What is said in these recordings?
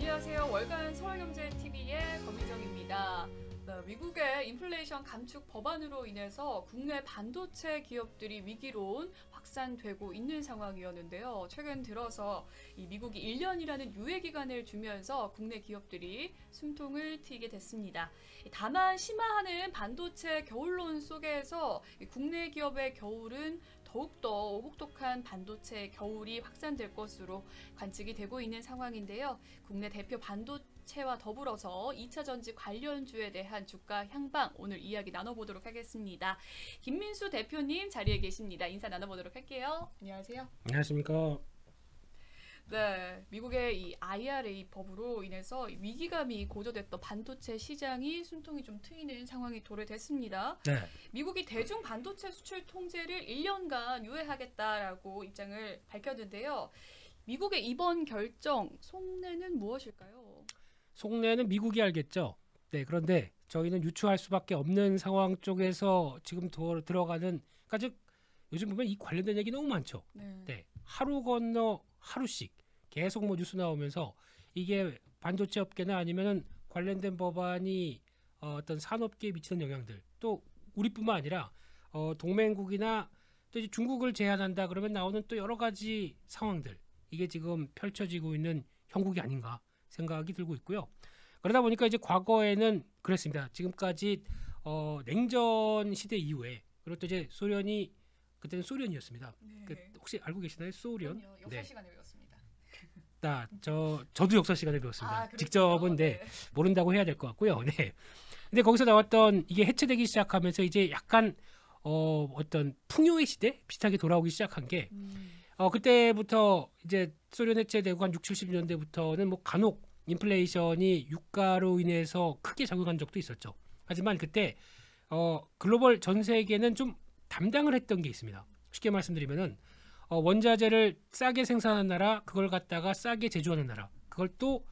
안녕하세요. 월간 서울경제TV의 검희정입니다. 미국의 인플레이션 감축 법안으로 인해서 국내 반도체 기업들이 위기론 확산되고 있는 상황이었는데요. 최근 들어서 이 미국이 1년이라는 유예 기간을 주면서 국내 기업들이 숨통을 트이게 됐습니다. 다만 심화하는 반도체 겨울론 속에서 국내 기업의 겨울은 더욱더 혹독한 반도체 겨울이 확산될 것으로 관측이 되고 있는 상황인데요. 국내 대표 반도체와 더불어서 2차 전지 관련주에 대한 주가 향방 오늘 이야기 나눠보도록 하겠습니다. 김민수 대표님 자리에 계십니다. 인사 나눠보도록 할게요. 안녕하세요. 안녕하십니까. 네, 미국의 이 IRA 법으로 인해서 위기감이 고조됐던 반도체 시장이 숨통이 좀 트이는 상황이 도래됐습니다. 네. 미국이 대중 반도체 수출 통제를 1년간 유예하겠다라고 입장을 밝혔는데요. 미국의 이번 결정 속내는 무엇일까요? 속내는 미국이 알겠죠. 네, 그런데 저희는 유추할 수밖에 없는 상황 쪽에서 지금 들어가는, 그러니까 즉 요즘 보면 이 관련된 얘기 너무 많죠. 네, 하루 건너 하루씩 계속 뭐 뉴스 나오면서 이게 반도체 업계나 아니면은 관련된 법안이 어떤 산업계에 미치는 영향들, 또 우리뿐만 아니라 동맹국이나 또 이제 중국을 제한한다 그러면 나오는 또 여러 가지 상황들, 이게 지금 펼쳐지고 있는 형국이 아닌가 생각이 들고 있고요. 그러다 보니까 이제 과거에는 그랬습니다. 지금까지 냉전 시대 이후에, 그리고 또 이제 소련이 그때는 소련이었습니다. 네. 혹시 알고 계시나요? 소련? 그럼요. 역사 시간에 배웠습니다. 저도 역사 시간에 배웠습니다. 그렇군요. 직접은 네, 모른다고 해야 될 것 같고요. 네. 근데 거기서 나왔던 이게 해체되기 시작하면서 이제 약간 어떤 풍요의 시대 비슷하게 돌아오기 시작한 게 그때부터 이제 소련 해체되고 한 6, 70년대부터는 뭐 간혹 인플레이션이 유가로 인해서 크게 작용한 적도 있었죠. 하지만 그때 글로벌 전 세계는 좀 담당을 했던 게 있습니다. 쉽게 말씀드리면은 원자재를 싸게 생산하는 나라, 그걸 갖다가 싸게 제조하는 나라, 그걸 또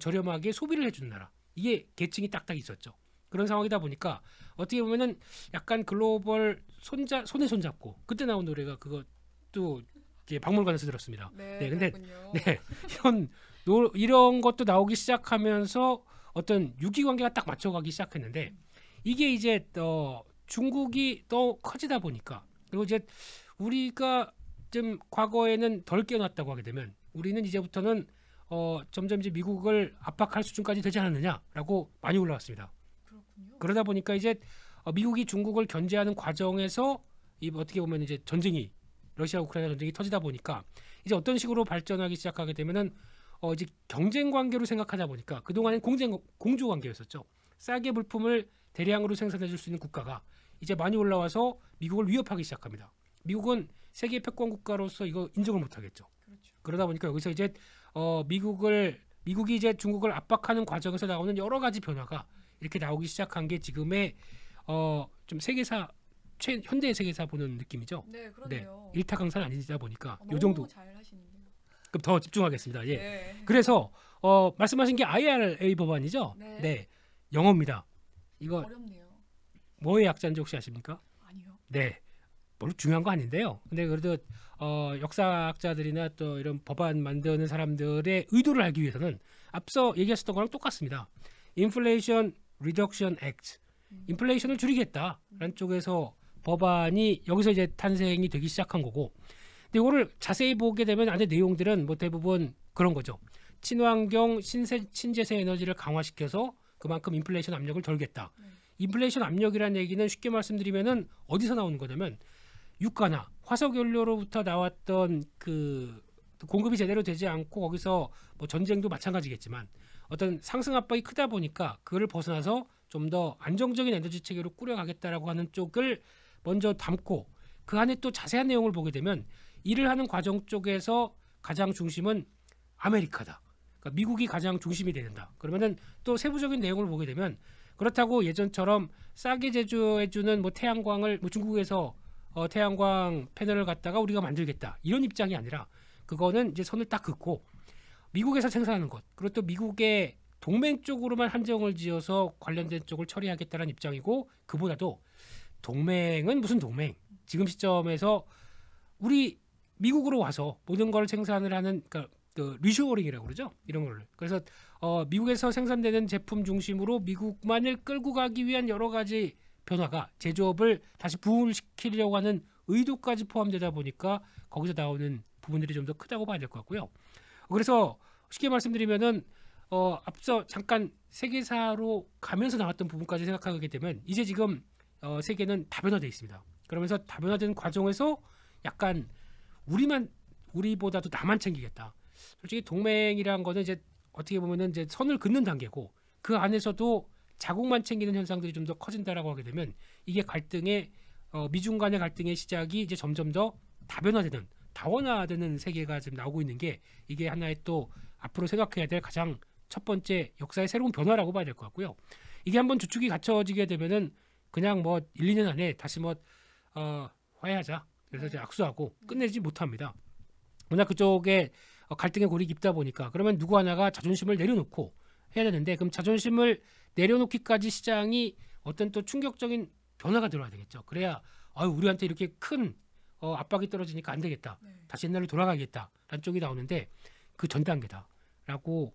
저렴하게 소비를 해주는 나라, 이게 계층이 딱딱 있었죠. 그런 상황이다 보니까 어떻게 보면은 약간 글로벌 손에 손잡고, 그때 나온 노래가 그것도 박물관에서 들었습니다. 네, 근데 그렇군요. 네, 이런 것도 나오기 시작하면서 어떤 유기 관계가 딱 맞춰가기 시작했는데, 이게 이제 중국이 더 커지다 보니까, 그리고 이제 우리가 좀 과거에는 덜 깨어났다고 하게 되면 우리는 이제부터는 점점 이제 미국을 압박할 수준까지 되지 않았느냐라고 많이 올라왔습니다. 그렇군요. 그러다 보니까 이제 미국이 중국을 견제하는 과정에서 어떻게 보면 이제 전쟁이, 러시아 우크라이나 전쟁이 터지다 보니까 이제 어떤 식으로 발전하기 시작하게 되면은 이제 경쟁 관계로 생각하다 보니까 그동안은 공조 관계였었죠. 싸게 물품을 대량으로 생산해 줄 수 있는 국가가 이제 많이 올라와서 미국을 위협하기 시작합니다. 미국은 세계 패권 국가로서 이거 인정을 못 하겠죠. 그렇죠. 그러다 보니까 여기서 이제 미국이 이제 중국을 압박하는 과정에서 나오는 여러 가지 변화가 이렇게 나오기 시작한 게 지금의 좀 세계사, 현대 세계사 보는 느낌이죠. 네, 그러네요. 일타 강사는 아니다 보니까 요 너무 정도. 잘 하시는데요. 그럼 더 집중하겠습니다. 예. 네. 그래서 말씀하신 게 IRA 법안이죠. 네. 영어입니다. 이거 어렵네요. 뭐의 약자인지 혹시 아십니까? 아니요. 네. 별로 중요한 거 아닌데요. 근데 그래도 역사학자들이나 또 이런 법안 만드는 사람들의 의도를 알기 위해서는 앞서 얘기하셨던 거랑 똑같습니다. Inflation Reduction Act. 인플레이션을 줄이겠다라는 쪽에서 법안이 여기서 이제 탄생이 되기 시작한 거고, 근데 이거를 자세히 보게 되면 안에 내용들은 뭐 대부분 그런 거죠. 친환경 신재생 에너지를 강화시켜서 그만큼 인플레이션 압력을 덜겠다. 인플레이션 압력이라는 얘기는 쉽게 말씀드리면은 어디서 나오는 거냐면 유가나 화석 연료로부터 나왔던 그 공급이 제대로 되지 않고, 거기서 뭐 전쟁도 마찬가지겠지만 어떤 상승 압박이 크다 보니까 그거를 벗어나서 좀 더 안정적인 에너지 체계로 꾸려가겠다라고 하는 쪽을 먼저 담고, 그 안에 또 자세한 내용을 보게 되면 일을 하는 과정 쪽에서 가장 중심은 아메리카다. 그러니까 미국이 가장 중심이 된다. 그러면은 또 세부적인 내용을 보게 되면, 그렇다고 예전처럼 싸게 제조해주는 뭐 태양광을 뭐 중국에서 태양광 패널을 갖다가 우리가 만들겠다, 이런 입장이 아니라, 그거는 이제 선을 딱 긋고 미국에서 생산하는 것, 그리고 또 미국의 동맹 쪽으로만 한정을 지어서 관련된 쪽을 처리하겠다는 입장이고, 그보다도 동맹은 무슨 동맹, 지금 시점에서 우리 미국으로 와서 모든 걸 생산을 하는, 그러니까 그 리쇼어링이라고 그러죠. 이런 거를. 그래서 미국에서 생산되는 제품 중심으로 미국만을 끌고 가기 위한 여러 가지 변화가 제조업을 다시 부흥시키려고 하는 의도까지 포함되다 보니까 거기서 나오는 부분들이 좀 더 크다고 봐야 될 것 같고요. 그래서 쉽게 말씀드리면은 앞서 잠깐 세계사로 가면서 나왔던 부분까지 생각하게 되면 이제 지금 세계는 다변화되어 있습니다. 그러면서 다변화된 과정에서 약간 우리보다도 나만 챙기겠다. 솔직히 동맹이란 거는 이제 어떻게 보면은 이제 선을 긋는 단계고 그 안에서도 자국만 챙기는 현상들이 좀 더 커진다라고 하게 되면 이게 갈등의 미중 간의 갈등의 시작이 이제 점점 더 다변화되는 다원화되는 세계가 지금 나오고 있는 게 이게 하나의 또 앞으로 생각해야 될 가장 첫 번째 역사의 새로운 변화라고 봐야 될 것 같고요. 이게 한번 주축이 갖춰지게 되면은 그냥 뭐 1, 2년 안에 다시 뭐 화해하자. 그래서 이제 악수하고 끝내지 못합니다. 워낙 그쪽에 갈등의 골이 깊다 보니까 그러면 누구 하나가 자존심을 내려놓고 해야 되는데 그럼 자존심을 내려놓기까지 시장이 어떤 또 충격적인 변화가 들어야 되겠죠. 그래야 우리한테 이렇게 큰 압박이 떨어지니까 안 되겠다. 다시 옛날로 돌아가겠다라는 쪽이 나오는데 그 전 단계다라고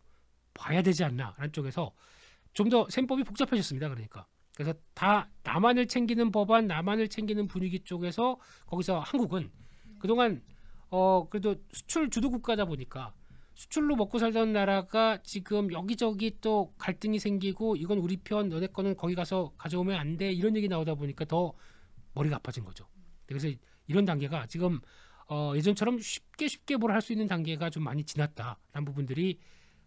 봐야 되지 않나라는 쪽에서 좀 더 셈법이 복잡해졌습니다. 그러니까 그래서 다 나만을 챙기는 법안, 나만을 챙기는 분위기 쪽에서 거기서 한국은 그동안 그래도 수출 주도 국가다 보니까 수출로 먹고 살던 나라가 지금 여기저기 또 갈등이 생기고 이건 우리 편 너네 거는 거기 가서 가져오면 안 돼 이런 얘기 나오다 보니까 더 머리가 아파진 거죠. 그래서 이런 단계가 지금 예전처럼 쉽게 뭘 할 수 있는 단계가 좀 많이 지났다라는 부분들이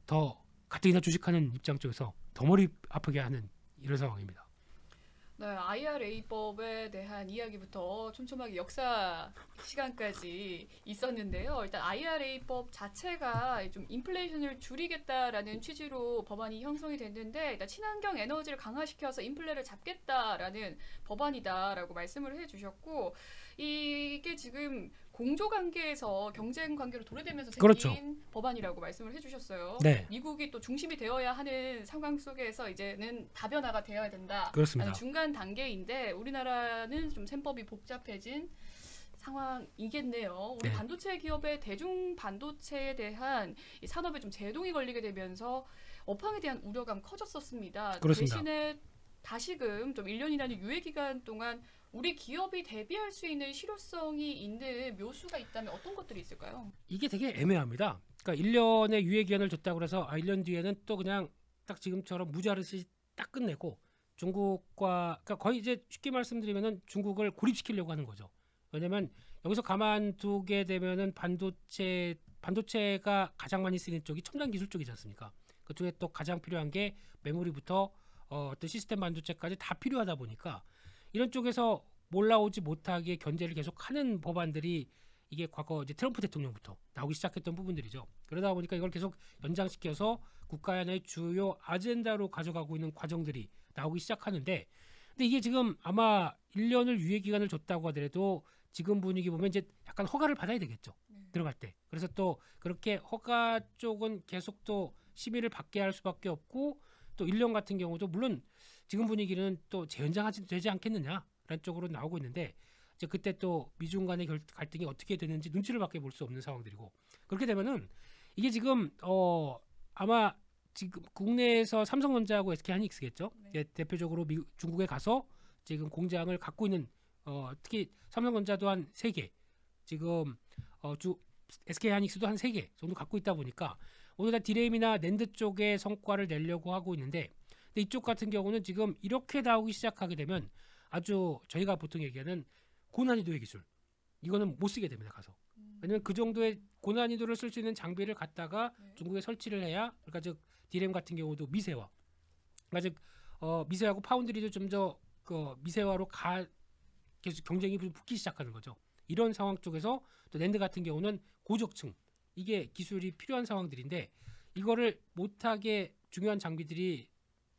더 가뜩이나 주식하는 입장 쪽에서 더 머리 아프게 하는 이런 상황입니다. 네, IRA법에 대한 이야기부터 촘촘하게 역사 시간까지 있었는데요. 일단 IRA법 자체가 좀 인플레이션을 줄이겠다라는 취지로 법안이 형성이 됐는데 일단 친환경 에너지를 강화시켜서 인플레를 잡겠다라는 법안이다라고 말씀을 해주셨고 이게 지금 공조관계에서 경쟁 관계로 도래되면서 생긴 그렇죠. 법안이라고 말씀을 해주셨어요. 네. 미국이 또 중심이 되어야 하는 상황 속에서 이제는 다변화가 되어야 된다. 그렇습니다. 중간 단계인데 우리나라는 좀 셈법이 복잡해진 상황이겠네요. 우리 네. 반도체 기업의 대중 반도체에 대한 이 산업에 좀 제동이 걸리게 되면서 업황에 대한 우려감 커졌었습니다. 그렇습니다. 대신에 다시금 좀 1년이라는 유예 기간 동안 우리 기업이 대비할 수 있는 실효성이 있는 묘수가 있다면 어떤 것들이 있을까요? 이게 되게 애매합니다. 그러니까 1년의 유예 기간을 줬다고 그래서 1년 뒤에는 또 그냥 딱 지금처럼 무자르시 딱 끝내고 중국과 그러니까 거의 이제 쉽게 말씀드리면은 중국을 고립시키려고 하는 거죠. 왜냐면 여기서 가만두게 되면은 반도체가 가장 많이 쓰이는 쪽이 첨단 기술 쪽이지 않습니까? 그쪽에 또 가장 필요한 게 메모리부터 어떤 시스템 반도체까지 다 필요하다 보니까 이런 쪽에서 몰라오지 못하게 견제를 계속하는 법안들이 이게 과거 이제 트럼프 대통령부터 나오기 시작했던 부분들이죠. 그러다 보니까 이걸 계속 연장시켜서 국가의 주요 아젠다로 가져가고 있는 과정들이 나오기 시작하는데, 근데 이게 지금 아마 1년을 유예 기간을 줬다고 하더라도 지금 분위기 보면 이제 약간 허가를 받아야 되겠죠. 들어갈 때. 그래서 또 그렇게 허가 쪽은 계속 또 심의를 받게 할 수밖에 없고 또 1년 같은 경우도 물론 지금 분위기는 또 재연장하지 되지 않겠느냐라는 쪽으로 나오고 있는데 이제 그때 또 미중 간의 갈등이 어떻게 되는지 눈치를 밖에 볼 수 없는 상황들이고 그렇게 되면은 이게 지금 아마 지금 국내에서 삼성전자하고 SK하이닉스겠죠. 네. 대표적으로 중국에 가서 지금 공장을 갖고 있는 특히 삼성전자도 한 3개 지금 SK하이닉스도 한 3개 정도 갖고 있다 보니까 오늘 다 디램이나 낸드 쪽에 성과를 내려고 하고 있는데 근데 이쪽 같은 경우는 지금 이렇게 나오기 시작하게 되면 아주 저희가 보통 얘기하는 고난이도의 기술 이거는 못 쓰게 됩니다. 가서 왜냐면 그 정도의 고난이도를 쓸 수 있는 장비를 갖다가 중국에 설치를 해야 그러니까 즉 디램 같은 경우도 미세화 그러니까 즉 미세하고 파운드리도 좀 더 그 미세화로 계속 경쟁이 붙기 시작하는 거죠. 이런 상황 쪽에서 또 낸드 같은 경우는 고적층 이게 기술이 필요한 상황들인데 이거를 못하게 중요한 장비들이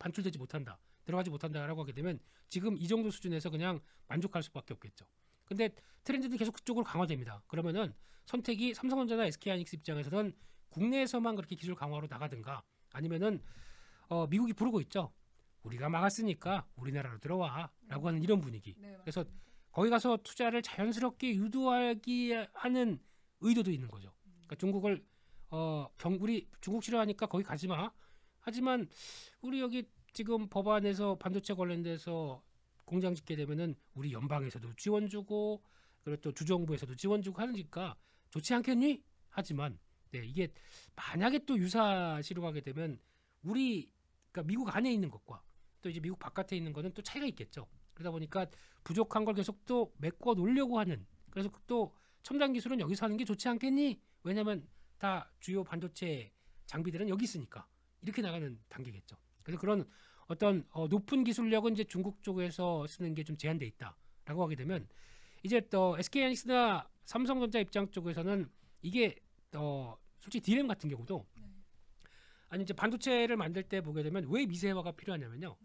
반출되지 못한다, 들어가지 못한다라고 하게 되면 지금 이 정도 수준에서 그냥 만족할 수밖에 없겠죠. 근데 트렌드는 계속 그쪽으로 강화됩니다. 그러면은 선택이 삼성전자나 SK하이닉스 입장에서는 국내에서만 그렇게 기술 강화로 나가든가 아니면은 미국이 부르고 있죠. 우리가 막았으니까 우리나라로 들어와라고 하는 이런 분위기. 네, 그래서 거기 가서 투자를 자연스럽게 유도하기 하는 의도도 있는 거죠. 그러니까 중국을 우리 중국 싫어하니까 거기 가지 마. 하지만 우리 여기 지금 법안에서 반도체 관련돼서 공장 짓게 되면은 우리 연방에서도 지원 주고 그리고 또 주정부에서도 지원 주고 하니까 좋지 않겠니? 하지만 네, 이게 만약에 또 유사시로 가게 되면 우리 그러니까 미국 안에 있는 것과 또 이제 미국 바깥에 있는 거는 또 차이가 있겠죠. 그러다 보니까 부족한 걸 계속 또 메꿔 놓으려고 하는 그래서 또 첨단 기술은 여기서 하는 게 좋지 않겠니? 왜냐하면 다 주요 반도체 장비들은 여기 있으니까 이렇게 나가는 단계겠죠. 그래서 그런 어떤 높은 기술력은 이제 중국 쪽에서 쓰는 게 좀 제한돼 있다라고 하게 되면 이제 또 SK하이닉스나 삼성전자 입장 쪽에서는 이게 솔직히 디램 같은 경우도 네. 아니 이제 반도체를 만들 때 보게 되면 왜 미세화가 필요하냐면요.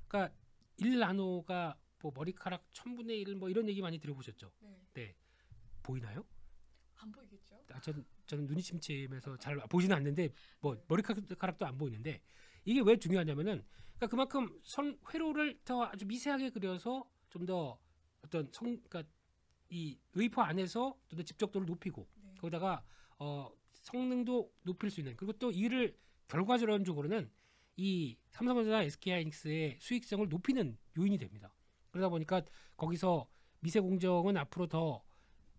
그러니까 1나노가 뭐 머리카락 1000분의 1 뭐 이런 얘기 많이 들어보셨죠? 네. 네. 보이나요? 안 보이겠죠? 저는 눈이 침침해서 잘 보지는 않는데 뭐 머리카락도 안 보이는데 이게 왜 중요하냐면은 그러니까 그만큼 회로를 더 아주 미세하게 그려서 좀 더 어떤 그러니까 이 웨이퍼 안에서 좀 더 집적도를 높이고 네. 거기다가 성능도 높일 수 있는 그리고 또 이를 결과적으로는 이 삼성전자나 SK하이닉스의 수익성을 높이는 요인이 됩니다. 그러다 보니까 거기서 미세 공정은 앞으로 더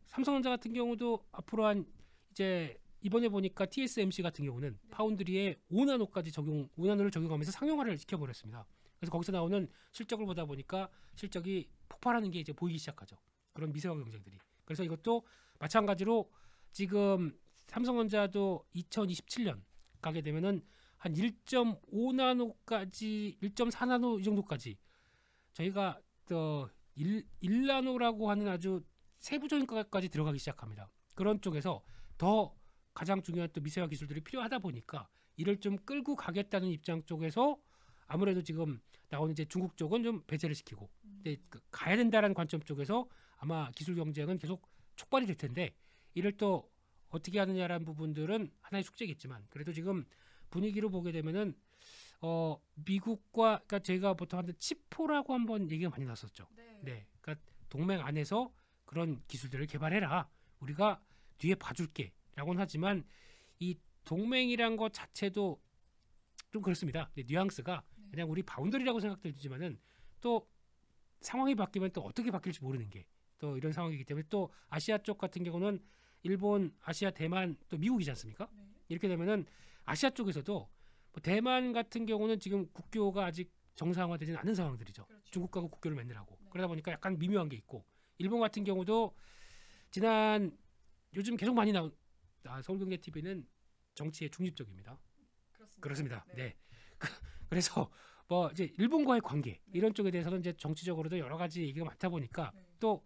삼성전자 같은 경우도 앞으로 한 이제 이번에 보니까 TSMC 같은 경우는 네. 파운드리에 5나노를 적용하면서 상용화를 시켜버렸습니다. 그래서 거기서 나오는 실적을 보다 보니까 실적이 폭발하는 게 이제 보이기 시작하죠. 그런 미세화 경쟁들이. 그래서 이것도 마찬가지로 지금 삼성전자도 2027년 가게 되면은 한 1.5나노까지 1.4나노 이 정도까지 저희가 또 1나노라고 하는 아주 세부적인 것까지 들어가기 시작합니다. 그런 쪽에서 더 가장 중요한 또 미세화 기술들이 필요하다 보니까 이를 좀 끌고 가겠다는 입장 쪽에서 아무래도 지금 나오는 이제 중국 쪽은 좀 배제를 시키고 근데 가야 된다라는 관점 쪽에서 아마 기술 경쟁은 계속 촉발이 될 텐데 이를 또 어떻게 하느냐라는 부분들은 하나의 숙제겠지만 그래도 지금 분위기로 보게 되면은 미국과 그러니까 제가 보통 하는 치포라고 한번 얘기가 많이 났었죠. 네. 네, 그러니까 동맹 안에서 그런 기술들을 개발해라. 우리가 뒤에 봐줄게라고는 하지만 이 동맹이란 것 자체도 좀 그렇습니다. 뉘앙스가 네. 그냥 우리 바운더리라고 생각들지만은 또 상황이 바뀌면 또 어떻게 바뀔지 모르는 게 또 이런 상황이기 때문에 또 아시아 쪽 같은 경우는 일본, 아시아, 대만 또 미국이지 않습니까? 네. 이렇게 되면은 아시아 쪽에서도 뭐 대만 같은 경우는 지금 국교가 아직 정상화되지는 않은 상황들이죠. 그렇죠. 중국과 국교를 맺느라고 네. 그러다 보니까 약간 미묘한 게 있고 일본 같은 경우도 요즘 계속 많이 나온 서울경제TV는 정치에 중립적입니다. 그렇습니다. 네. 그래서 뭐 이제 일본과의 관계 이런 쪽에 대해서는 이제 정치적으로도 여러 가지 얘기가 많다 보니까 네. 또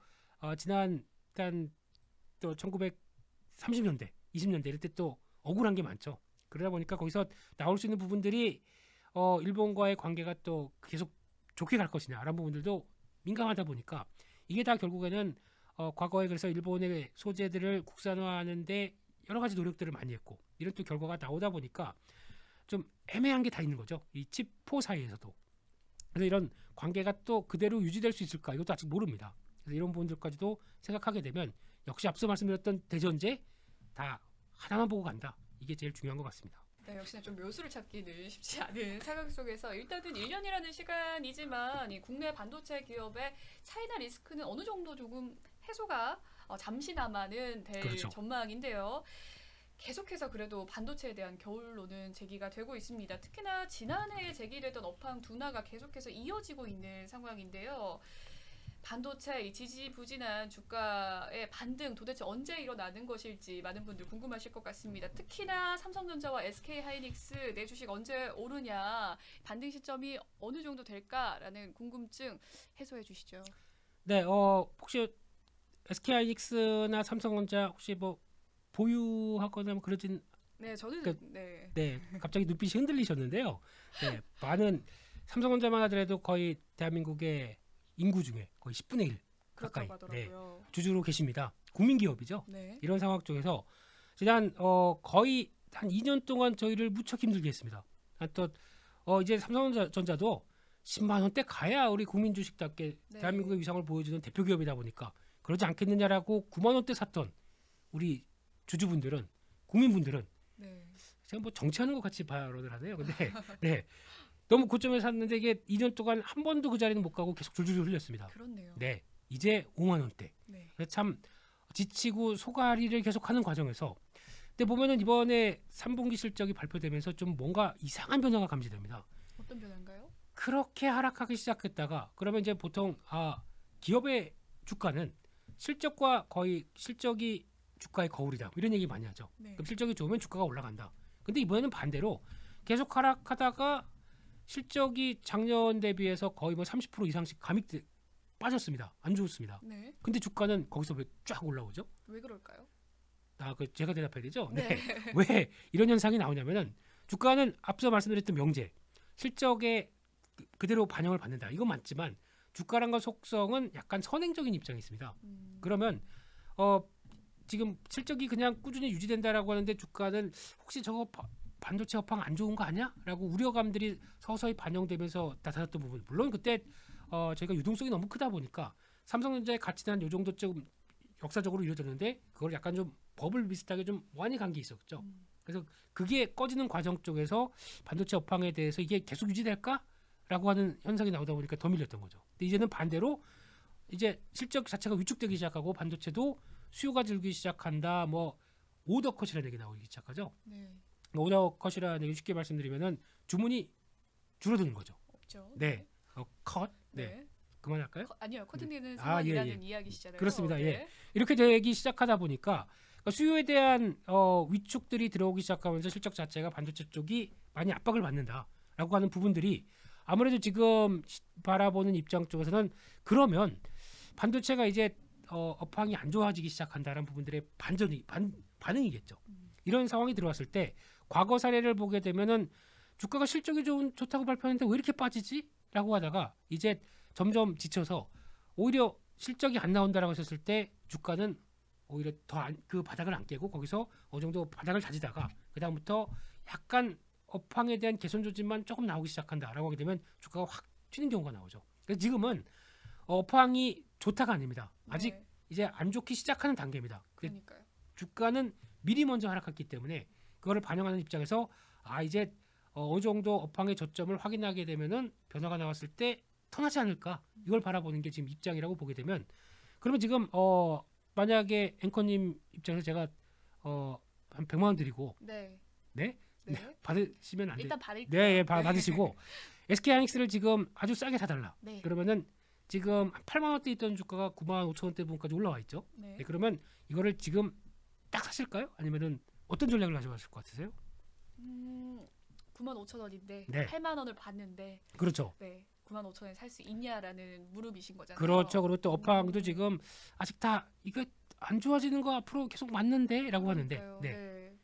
지난 또 1930년대, 20년대 이럴 때 또 억울한 게 많죠. 그러다 보니까 거기서 나올 수 있는 부분들이 일본과의 관계가 또 계속 좋게 갈 것이냐라는 부분들도 민감하다 보니까 이게 다 결국에는 과거에 그래서 일본의 소재들을 국산화하는데 여러 가지 노력들을 많이 했고 이런 또 결과가 나오다 보니까 좀 애매한 게 다 있는 거죠. 이 치포 사이에서도. 그래서 이런 관계가 또 그대로 유지될 수 있을까 이것도 아직 모릅니다. 그래서 이런 부분들까지도 생각하게 되면 역시 앞서 말씀드렸던 대전제 다 하나만 보고 간다. 이게 제일 중요한 것 같습니다. 네, 역시나 좀 묘수를 찾기는 쉽지 않은 상황 속에서 일단은 1년이라는 시간이지만 이 국내 반도체 기업의 차이나 리스크는 어느 정도 조금 해소가 잠시나마는 될 그렇죠. 전망인데요. 계속해서 그래도 반도체에 대한 겨울론은 제기가 되고 있습니다. 특히나 지난해에 제기됐던 업황 둔화가 계속해서 이어지고 있는 상황인데요. 반도체 이 지지부진한 주가의 반등 도대체 언제 일어나는 것일지 많은 분들 궁금하실 것 같습니다. 특히나 삼성전자와 SK하이닉스 내 주식 언제 오르냐, 반등 시점이 어느 정도 될까라는 궁금증 해소해 주시죠. 네, 혹시 SK하이닉스나 삼성전자 혹시 뭐 보유하거나 뭐 그러진 네, 저는 네, 갑자기 눈빛이 흔들리셨는데요. 네, 많은 삼성전자만 하더라도 거의 대한민국의 인구 중에 거의 10분의 1 가까이 그렇다고 하더라고요. 주주로 계십니다. 국민기업이죠. 네. 이런 상황 쪽에서 지난 거의 한 2년 동안 저희를 무척 힘들게 했습니다. 또 이제 삼성전자도 10만 원대 가야 우리 국민 주식답게 네. 대한민국의 위상을 보여주는 대표 기업이다 보니까 그러지 않겠느냐라고 9만 원대 샀던 우리 주주분들은 국민분들은 네. 제가 뭐 정치하는 것 같이 발언을 하네요. 근데 네. 너무 고점에 샀는데 이게 2년 동안 한 번도 그 자리는 못 가고 계속 줄줄 흘렸습니다. 그렇네요. 네. 이제 5만 원대. 네. 그래서 참 지치고 소가리를 계속하는 과정에서 근데 보면은 이번에 3분기 실적이 발표되면서 좀 뭔가 이상한 변화가 감지됩니다. 어떤 변화인가요? 그렇게 하락하기 시작했다가 그러면 이제 보통 기업의 주가는 실적과 거의 실적이 주가의 거울이다 이런 얘기 많이 하죠. 네. 그럼 실적이 좋으면 주가가 올라간다. 근데 이번에는 반대로 계속 하락하다가 실적이 작년 대비해서 거의 뭐 30% 이상씩 감이 빠졌습니다. 안 좋습니다. 네. 근데 주가는 거기서 왜 쫙 올라오죠? 왜 그럴까요? 제가 대답해야 되죠? 네. 네. 왜 이런 현상이 나오냐면은 주가는 앞서 말씀드렸던 명제 실적에 그대로 반영을 받는다. 이건 맞지만 주가란과 속성은 약간 선행적인 입장이 있습니다. 그러면 지금 실적이 그냥 꾸준히 유지된다라고 하는데 주가는 혹시 저거 반도체 업황 안 좋은 거 아니야? 라고 우려감들이 서서히 반영되면서 나타났던 부분. 물론 그때 저희가 유동성이 너무 크다 보니까 삼성전자의 가치는 요 정도쯤 역사적으로 이루어졌는데 그걸 약간 좀 버블 비슷하게 좀 완이 간 게 있었죠. 그래서 그게 꺼지는 과정 쪽에서 반도체 업황에 대해서 이게 계속 유지될까? 라고 하는 현상이 나오다 보니까 더 밀렸던 거죠. 근데 이제는 반대로 이제 실적 자체가 위축되기 시작하고 반도체도 수요가 줄기 시작한다. 뭐 오더 컷이라는 얘기 나오기 시작하죠. 네. 오더 컷이라는 얘기 쉽게 말씀드리면은 주문이 줄어드는 거죠. 없죠. 네. 컷. 네. 네. 그만할까요? 아니요. 커팅되는 아, 상황이라는 예. 이야기시잖아요. 그렇습니다. 네. 예. 이렇게 되기 시작하다 보니까 수요에 대한 위축들이 들어오기 시작하면서 실적 자체가 반도체 쪽이 많이 압박을 받는다라고 하는 부분들이 아무래도 지금 바라보는 입장 쪽에서는 그러면 반도체가 이제 업황이 안 좋아지기 시작한다는 부분들의 반응이겠죠. 이런 상황이 들어왔을 때 과거 사례를 보게 되면은 주가가 실적이 좋다고 발표하는데 왜 이렇게 빠지지? 라고 하다가 이제 점점 지쳐서 오히려 실적이 안 나온다라고 했을 때 주가는 오히려 더 그 바닥을 안 깨고 거기서 어느 정도 바닥을 다지다가 그다음부터 약간 업황에 대한 개선 조짐만 조금 나오기 시작한다라고 하게 되면 주가가 확 튀는 경우가 나오죠. 그래서 지금은 업황이 좋다가 아닙니다. 아직 네. 이제 안 좋기 시작하는 단계입니다. 그러니까요. 주가는 미리 먼저 하락했기 때문에 그거를 반영하는 입장에서 이제 어느 정도 업황의 저점을 확인하게 되면은 변화가 나왔을 때 턴하지 않을까 이걸 바라보는 게 지금 입장이라고 보게 되면 그러면 지금 만약에 앵커님 입장에서 제가 한 100만 원 드리고 네. 네? 네. 받으시면 안 돼요. 일단 받을게요. 네, 예, 받으시고 SK 하이닉스를 지금 아주 싸게 사달라. 네. 그러면은 지금 8만 원대 있던 주가가 9만 5천 원대 부분까지 올라와 있죠. 네. 네, 그러면 이거를 지금 딱 사실까요? 아니면은 어떤 전략을 가져가실 것 같으세요? 95,000원인데 네. 8만 원을 받는데 그렇죠. 네. 95,000원에 살 수 있냐라는 무릎이신 거잖아요. 그렇죠. 그리고 또 업황도 지금 아직 다 이거 안 좋아지는 거 앞으로 계속 맞는데라고 하는데, 그러니까요. 네. 네.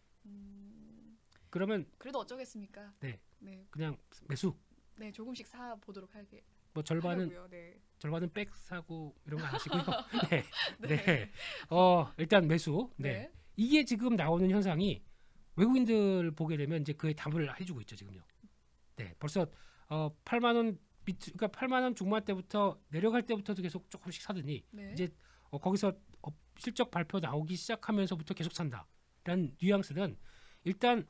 그러면 그래도 어쩌겠습니까? 네. 네. 그냥 매수. 네, 조금씩 사 보도록 할게. 뭐 절반은 하려고요. 네. 백 사고 이런 거 안 하시고요. 네. 네. 네. 일단 매수. 네. 네. 이게 지금 나오는 현상이 외국인들 보게 되면 이제 그에 답을 해주고 있죠 지금요. 네. 벌써 8만 원 그러니까 8만 원 중반 때부터 내려갈 때부터도 계속 조금씩 사더니 네. 이제 거기서 실적 발표 나오기 시작하면서부터 계속 산다라는 뉘앙스는 일단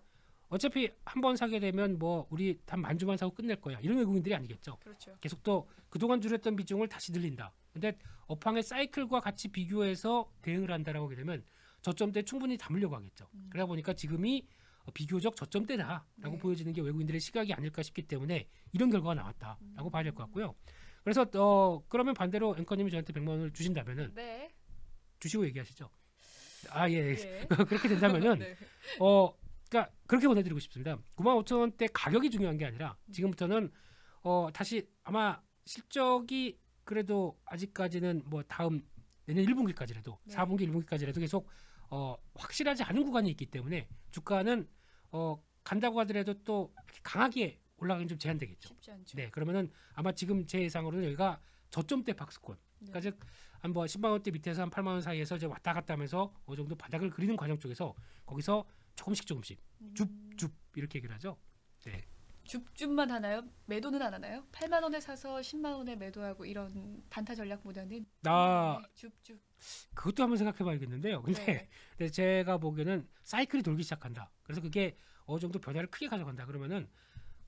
어차피 한 번 사게 되면 뭐 우리 한 만주만 사고 끝낼 거야 이런 외국인들이 아니겠죠. 그렇죠. 계속 또 그동안 줄였던 비중을 다시 늘린다. 근데 업황의 사이클과 같이 비교해서 대응을 한다라고 하게 되면 저점대 충분히 담으려고 하겠죠. 그러다 보니까 지금이 비교적 저점대다라고 네. 보여지는 게 외국인들의 시각이 아닐까 싶기 때문에 이런 결과가 나왔다라고 봐야 될 것 같고요. 그래서 그러면 반대로 앵커님이 저한테 100만 원을 주신다면은 네. 주시고 얘기하시죠. 아 예. 네. 그렇게 된다면은 네. 그러니까 그렇게 보내드리고 싶습니다. 95,000원대 가격이 중요한 게 아니라 지금부터는 다시 아마 실적이 그래도 아직까지는 뭐 다음 내년 1분기까지라도 네. 4분기 1분기까지라도 계속 확실하지 않은 구간이 있기 때문에 주가는 간다고 하더라도 또 강하게 올라가긴 좀 제한되겠죠. 쉽지 않죠. 네, 그러면은 아마 지금 제 예상으로는 여기가 저점대 박스권. 네. 그러니까 즉 한 뭐 10만 원대 밑에서 한 8만 원 사이에서 이제 왔다 갔다 하면서 어느 정도 바닥을 그리는 과정 쪽에서 거기서 조금씩 줍줍 이렇게 얘기를 하죠. 네. 줍줍만 하나요? 매도는 안 하나요? 8만 원에 사서 10만 원에 매도하고 이런 단타 전략보다는 네, 줍줍. 그것도 한번 생각해 봐야겠는데요. 근데, 네. 근데 제가 보기에는 사이클이 돌기 시작한다. 그래서 그래서 그게 어느 정도 변화를 크게 가져간다 그러면은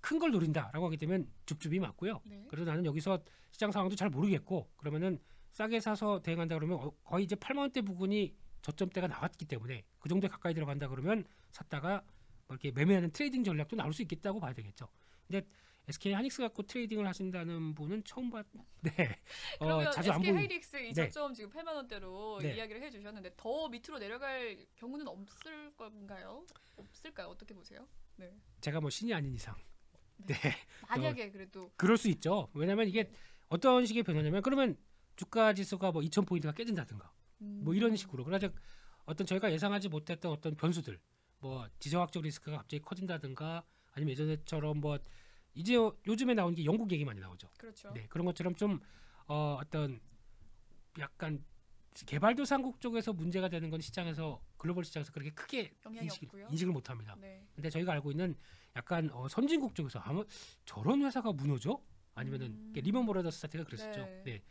큰 걸 노린다라고 하게 되면 줍줍이 맞고요. 네. 그래서 나는 여기서 시장 상황도 잘 모르겠고 그러면은 싸게 사서 대응한다 그러면 거의 이제 8만 원대 부근이 저점대가 나왔기 때문에 그 정도에 가까이 들어간다 그러면 샀다가 뭐 이렇게 매매하는 트레이딩 전략도 나올 수 있겠다고 봐야 되겠죠. 근데 SK 하이닉스 갖고 트레이딩을 하신다는 분은 처음 봤. 네. 그러면 자주 안 SK 보는. 하이닉스 이 네. 저점 지금 8만 원대로 네. 이야기를 해주셨는데 더 밑으로 내려갈 경우는 없을 건가요? 없을까요? 어떻게 보세요? 네. 제가 뭐 신이 아닌 이상. 네. 네. 만약에 그래도 그럴 수 있죠. 왜냐하면 이게 네. 어떤 식의 변화냐면 그러면 주가 지수가 뭐 2,000포인트가 깨진다든가 뭐 이런 식으로 그래서 어떤 저희가 예상하지 못했던 어떤 변수들 뭐 지정학적 리스크가 갑자기 커진다든가 아니면 예전에처럼 뭐 이제 요즘에 나온 게 영국 얘기 많이 나오죠. 그렇죠. 네, 그런 것처럼 좀 어떤 약간 개발도상국 쪽에서 문제가 되는 건 시장에서 글로벌 시장에서 그렇게 크게 영향이 없고요. 인식을 못합니다. 네. 근데 저희가 알고 있는 약간 선진국 쪽에서 아마 저런 회사가 무너져? 아니면은 리먼 브라더스 사태가 그랬었죠. 네. 네.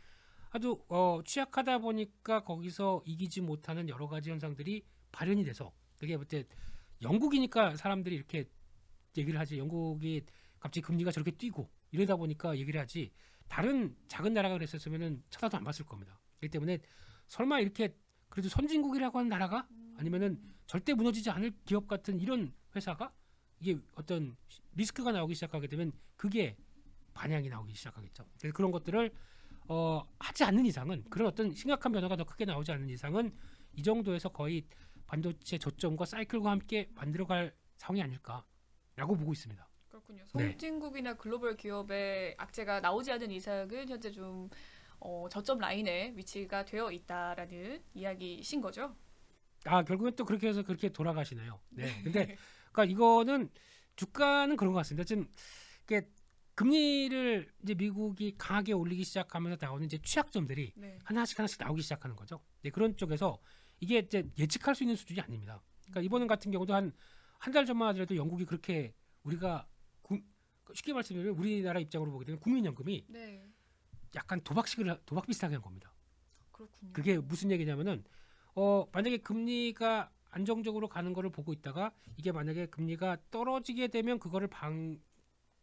아주 취약하다 보니까 거기서 이기지 못하는 여러 가지 현상들이 발현이 돼서 그게 그때 영국이니까 사람들이 이렇게 얘기를 하지. 영국이 갑자기 금리가 저렇게 뛰고 이러다 보니까 얘기를 하지. 다른 작은 나라가 그랬었으면은 쳐다도 안 봤을 겁니다. 그렇기 때문에 설마 이렇게 그래도 선진국이라고 하는 나라가 아니면은 절대 무너지지 않을 기업 같은 이런 회사가 이게 어떤 리스크가 나오기 시작하게 되면 그게 반향이 나오기 시작하겠죠. 그래서 그런 것들을 하지 않는 이상은 그런 어떤 심각한 변화가 더 크게 나오지 않는 이상은 이 정도에서 거의 반도체 저점과 사이클과 함께 만들어갈 상황이 아닐까라고 보고 있습니다. 그렇군요. 네. 선진국이나 글로벌 기업의 악재가 나오지 않은 이상은 현재 좀 저점 라인에 위치가 되어 있다라는 이야기신 거죠? 아 결국엔 또 그렇게 해서 그렇게 돌아가시네요. 네. 근데 그러니까 이거는 주가는 그런 것 같습니다. 지금 이게 금리를 이제 미국이 강하게 올리기 시작하면서 나오는 이제 취약점들이 네. 하나씩 나오기 시작하는 거죠. 네, 그런 쪽에서 이게 이제 예측할 수 있는 수준이 아닙니다. 그러니까 이번 같은 경우도 한 달 전만 하더라도 영국이 그렇게 우리가 쉽게 말씀드리면 우리나라 입장으로 보게 되면 국민연금이 네. 약간 도박 비슷하게 한 겁니다. 그렇군요. 그게 무슨 얘기냐면은 만약에 금리가 안정적으로 가는 거를 보고 있다가 이게 만약에 금리가 떨어지게 되면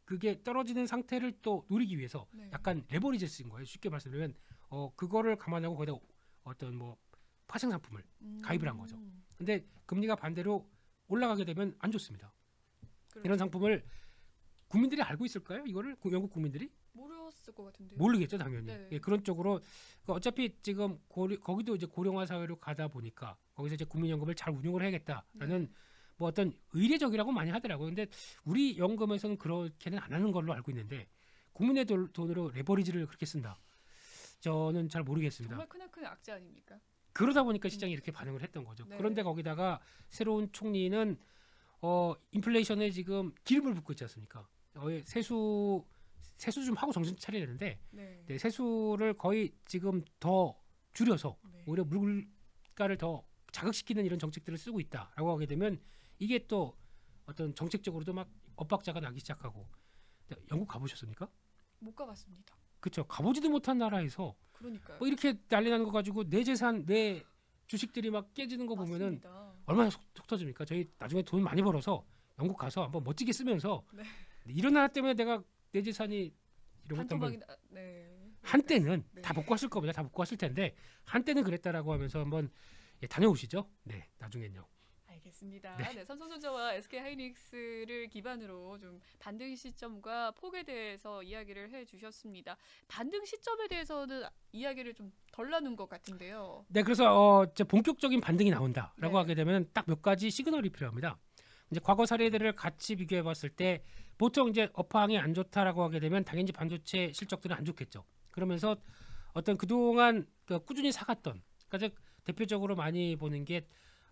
그게 떨어지는 상태를 또 노리기 위해서 네. 약간 레버리지를 쓴 거예요. 쉽게 말씀드리면 그거를 감안하고 거기다 어떤 뭐 파생 상품을 가입을 한 거죠. 근데 금리가 반대로 올라가게 되면 안 좋습니다. 그렇죠. 이런 상품을 국민들이 알고 있을까요? 이거를 영국 국민들이 모르었을 것 같은데요. 모르겠죠, 당연히. 네. 예, 그런 쪽으로 그러니까 어차피 지금 거기도 이제 고령화 사회로 가다 보니까 거기서 이제 국민연금을 잘 운용을 해야겠다라는 뭐 어떤 의례적이라고 많이 하더라고요. 근데 우리 연금에서는 그렇게는 안 하는 걸로 알고 있는데 국민의 돈으로 레버리지를 그렇게 쓴다. 저는 잘 모르겠습니다. 정말 크나큰 악재 아닙니까? 그러다 보니까 시장이 이렇게 반응을 했던 거죠. 네. 그런데 거기다가 새로운 총리는 인플레이션에 지금 기름을 붓고 있지 않습니까? 세수 좀 하고 정신 차려야 되는데 네. 네, 세수를 거의 지금 더 줄여서 네. 오히려 물가를 더 자극시키는 이런 정책들을 쓰고 있다라고 하게 되면 이게 또 어떤 정책적으로도 막 엇박자가 나기 시작하고. 영국 가보셨습니까? 못 가봤습니다. 그렇죠. 가보지도 못한 나라에서 그러니까요. 뭐 이렇게 난리 나는 거 가지고 내 재산, 내 주식들이 막 깨지는 거 보면은 맞습니다. 얼마나 속 터집니까? 저희 나중에 돈 많이 벌어서 영국 가서 한번 멋지게 쓰면서 네. 이런 나라 때문에 내가 내 재산이 이런 것도 한번 반토막이 네. 한때는 네. 다 복구하실 겁니다. 다 복구하실 텐데 한때는 그랬다라고 하면서 한번 다녀오시죠. 네, 나중엔요. 알겠습니다. 네. 네, 삼성전자와 SK하이닉스를 기반으로 좀 반등 시점과 폭에 대해서 이야기를 해주셨습니다. 반등 시점에 대해서는 이야기를 좀 덜 나눈 것 같은데요. 네, 그래서 이제 본격적인 반등이 나온다라고 네. 하게 되면 딱 몇 가지 시그널이 필요합니다. 이제 과거 사례들을 같이 비교해봤을 때 보통 이제 업황이 안 좋다라고 하게 되면 당연히 반도체 실적들은 안 좋겠죠. 그러면서 어떤 그동안 꾸준히 사갔던, 그러니까 대표적으로 많이 보는 게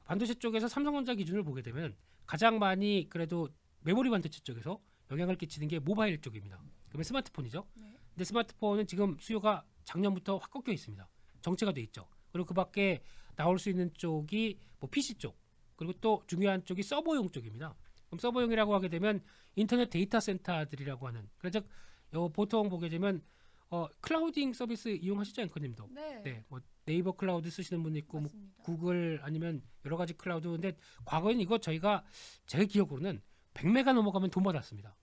반도체 쪽에서 삼성전자 기준을 보게 되면 가장 많이 그래도 메모리 반도체 쪽에서 영향을 끼치는 게 모바일 쪽입니다. 그러면 스마트폰이죠. 네. 근데 스마트폰은 지금 수요가 작년부터 확 꺾여 있습니다. 정체가 돼 있죠. 그리고 그 밖에 나올 수 있는 쪽이 뭐 PC 쪽, 그리고 또 중요한 쪽이 서버용 쪽입니다. 그럼 서버용이라고 하게 되면 인터넷 데이터 센터들이라고 하는, 그래서 보통 보게 되면 클라우딩 서비스 이용하시죠, 앵커님도. 네. 네, 뭐 네이버 클라우드 쓰시는 분도 있고 뭐 맞습니다. 구글 아니면 여러 가지 클라우드. 근데 과거에는 이거 저희가 제 기억으로는 100메가 넘어가면 돈 받았습니다.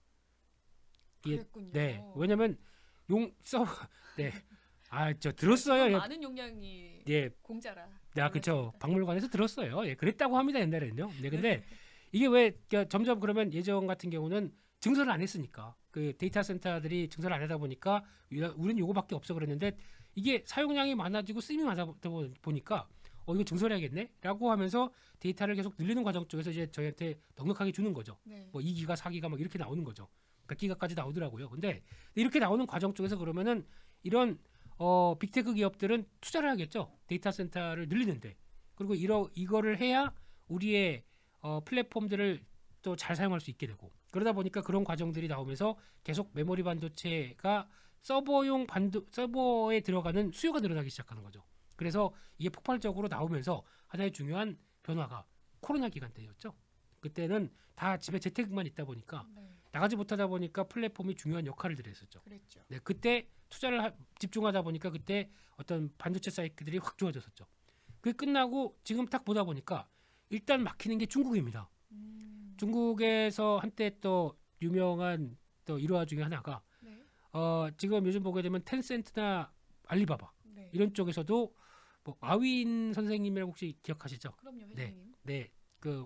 예, 그랬군요. 네. 왜냐면 용 서버 네. 저 들었어요. 예. 많은 용량이 예. 공짜라. 그렇죠. 몰랐습니다. 박물관에서 들었어요. 예, 그랬다고 합니다 옛날에는요. 네, 근데 이게 왜 그러니까 점점 그러면 예전 같은 경우는 증설을 안 했으니까 그 데이터 센터들이 증설을 안 하다 보니까 우리는 요거밖에 없어 그랬는데 이게 사용량이 많아지고 쓰임이 많아다 보니까 이거 증설해야겠네라고 하면서 데이터를 계속 늘리는 과정 쪽에서 이제 저희한테 넉넉하게 주는 거죠. 네. 뭐 2기가, 4기가 막 이렇게 나오는 거죠. 100기가까지 나오더라고요. 근데 이렇게 나오는 과정 쪽에서 그러면은 이런 빅테크 기업들은 투자를 하겠죠. 데이터 센터를 늘리는데. 그리고 이거를 해야 우리의 플랫폼들을 또 잘 사용할 수 있게 되고. 그러다 보니까 그런 과정들이 나오면서 계속 메모리 반도체가 서버에 들어가는 수요가 늘어나기 시작하는 거죠. 그래서 이게 폭발적으로 나오면서 하나의 중요한 변화가 코로나 기간 때였죠. 그때는 다 집에 재택만 있다 보니까 네. 나가지 못하다 보니까 플랫폼이 중요한 역할을 했었죠. 그랬죠. 네, 그때 투자를 집중하다 보니까 그때 어떤 반도체 사이클들이 확 좋아졌었죠. 그게 끝나고 지금 딱 보다 보니까 일단 막히는 게 중국입니다. 중국에서 한때 또 유명한 또 일화 중에 하나가 네. 지금 요즘 보게 되면 텐센트나 알리바바 네. 이런 쪽에서도 뭐 마윈 선생님이라고 혹시 기억하시죠? 그럼요, 회장님. 네, 그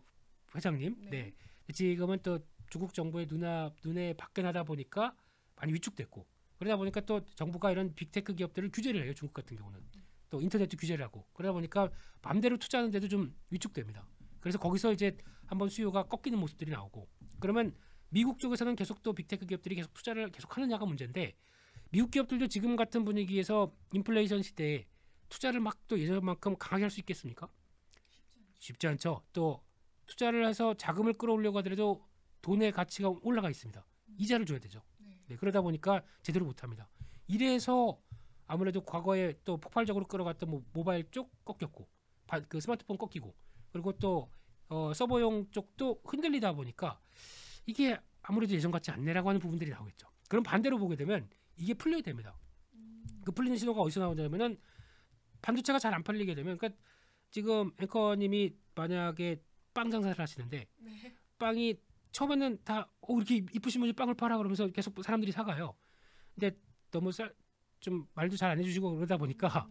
회장님. 네. 네. 지금은 또 중국 정부의 눈에 받게 하다 보니까 많이 위축됐고 그러다 보니까 또 정부가 이런 빅테크 기업들을 규제를 해요. 중국 같은 경우는 또 인터넷도 규제를 하고 그러다 보니까 마음대로 투자하는데도 좀 위축됩니다. 그래서 거기서 이제 한번 수요가 꺾이는 모습들이 나오고 그러면 미국 쪽에서는 계속 또 빅테크 기업들이 계속 투자를 계속 하느냐가 문제인데 미국 기업들도 지금 같은 분위기에서 인플레이션 시대에 투자를 막 또 예전만큼 강하게 할 수 있겠습니까? 쉽지 않죠. 또 투자를 해서 자금을 끌어올려고 하더라도 돈의 가치가 올라가 있습니다. 이자를 줘야 되죠. 네, 그러다 보니까 제대로 못합니다. 이래서 아무래도 과거에 또 폭발적으로 끌어갔던 모바일 쪽 꺾였고 그 스마트폰 꺾이고 그리고 또 서버용 쪽도 흔들리다 보니까 이게 아무래도 예전 같지 않네라고 하는 부분들이 나오겠죠. 그럼 반대로 보게 되면 이게 풀려야 됩니다. 그 풀리는 신호가 어디서 나오냐면은 반도체가 잘 안 팔리게 되면 그러니까 지금 앵커님이 만약에 빵 장사를 하시는데 네. 빵이 처음에는 다 이렇게 이쁘신 분이 빵을 팔아 그러면서 계속 사람들이 사가요. 근데 너무 좀 말도 잘 안 해주시고 그러다 보니까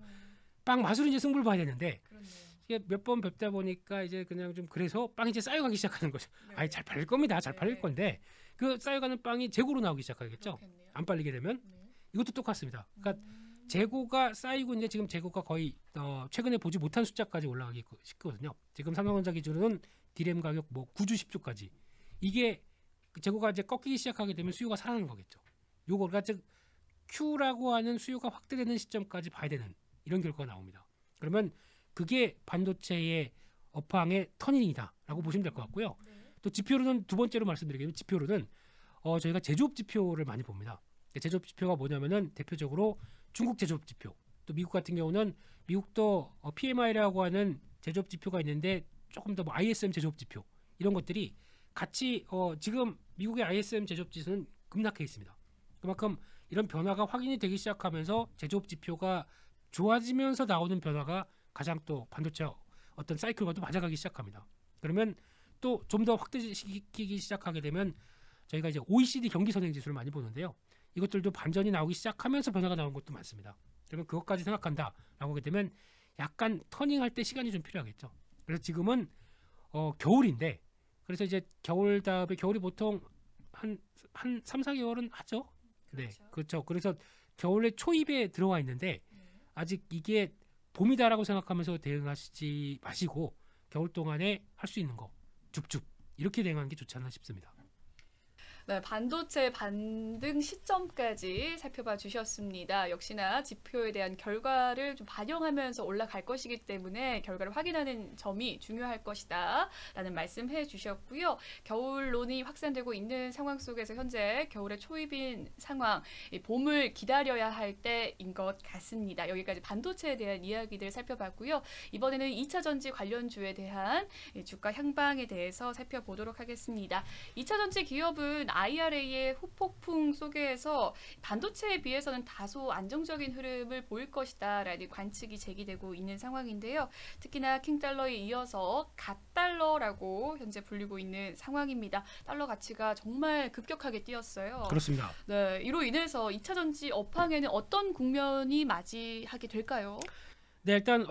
빵 맛으로 이제 승부를 봐야 되는데 그렇네요. 이게 몇 번 뵙다 보니까 이제 그냥 좀 그래서 빵이 이제 쌓여가기 시작하는 거죠. 네. 아니 잘 팔릴 겁니다. 잘 네. 팔릴 건데 그 쌓여가는 빵이 재고로 나오기 시작하겠죠. 그렇겠네요. 안 팔리게 되면 네. 이것도 똑같습니다. 그러니까 재고가 쌓이고 이제 지금 재고가 거의 최근에 보지 못한 숫자까지 올라가기 쉽거든요. 지금 삼성전자 기준으로는 디램 가격 9주 10주까지 이게 재고가 이제 꺾이기 시작하게 되면 수요가 살아나는 거겠죠. 요거가 즉 Q라고 하는 수요가 확대되는 시점까지 봐야 되는 이런 결과가 나옵니다. 그러면 그게 반도체의 업황의 터닝이다라고 보시면 될 것 같고요. 네. 또 지표로는 두 번째로 말씀드리겠습니다. 지표로는 저희가 제조업 지표를 많이 봅니다. 제조업 지표가 뭐냐면은 대표적으로 중국 제조업 지표, 또 미국 같은 경우는 미국도 PMI라고 하는 제조업 지표가 있는데 조금 더 ISM 제조업 지표 이런 것들이 같이 지금 미국의 ISM 제조업 지수는 급락해 있습니다. 그만큼 이런 변화가 확인이 되기 시작하면서 제조업 지표가 좋아지면서 나오는 변화가 가장 또 반도체 어떤 사이클과도 맞아가기 시작합니다. 그러면 또 좀 더 확대시키기 시작하게 되면 저희가 이제 OECD 경기 선행 지수를 많이 보는데요. 이것들도 반전이 나오기 시작하면서 변화가 나오는 것도 많습니다. 그러면 그것까지 생각한다라고 하게 되면 약간 터닝할 때 시간이 좀 필요하겠죠. 그래서 지금은 겨울인데 그래서 이제 겨울 다음에 겨울이 보통 한 3, 4개월은 하죠. 네. 그렇죠. 그래서 겨울에 초입에 들어와 있는데 아직 이게 봄이다라고 생각하면서 대응하시지 마시고 겨울 동안에 할 수 있는 거 줍줍 이렇게 대응하는 게 좋지 않나 싶습니다. 네, 반도체 반등 시점까지 살펴봐 주셨습니다. 역시나 지표에 대한 결과를 좀 반영하면서 올라갈 것이기 때문에 결과를 확인하는 점이 중요할 것이다 라는 말씀해 주셨고요. 겨울론이 확산되고 있는 상황 속에서 현재 겨울의 초입인 상황, 봄을 기다려야 할 때인 것 같습니다. 여기까지 반도체에 대한 이야기들 살펴봤고요. 이번에는 2차 전지 관련주에 대한 주가 향방에 대해서 살펴보도록 하겠습니다. 2차 전지 기업은 IRA의 후폭풍 속에서 반도체에 비해서는 다소 안정적인 흐름을 보일 것이다라는 관측이 제기되고 있는 상황인데요. 특히나 킹달러에 이어서 갓달러라고 현재 불리고 있는 상황입니다. 달러 가치가 정말 급격하게 뛰었어요. 그렇습니다. 네, 이로 인해서 2차 전지 업황에는 어떤 국면이 맞이하게 될까요? 네, 일단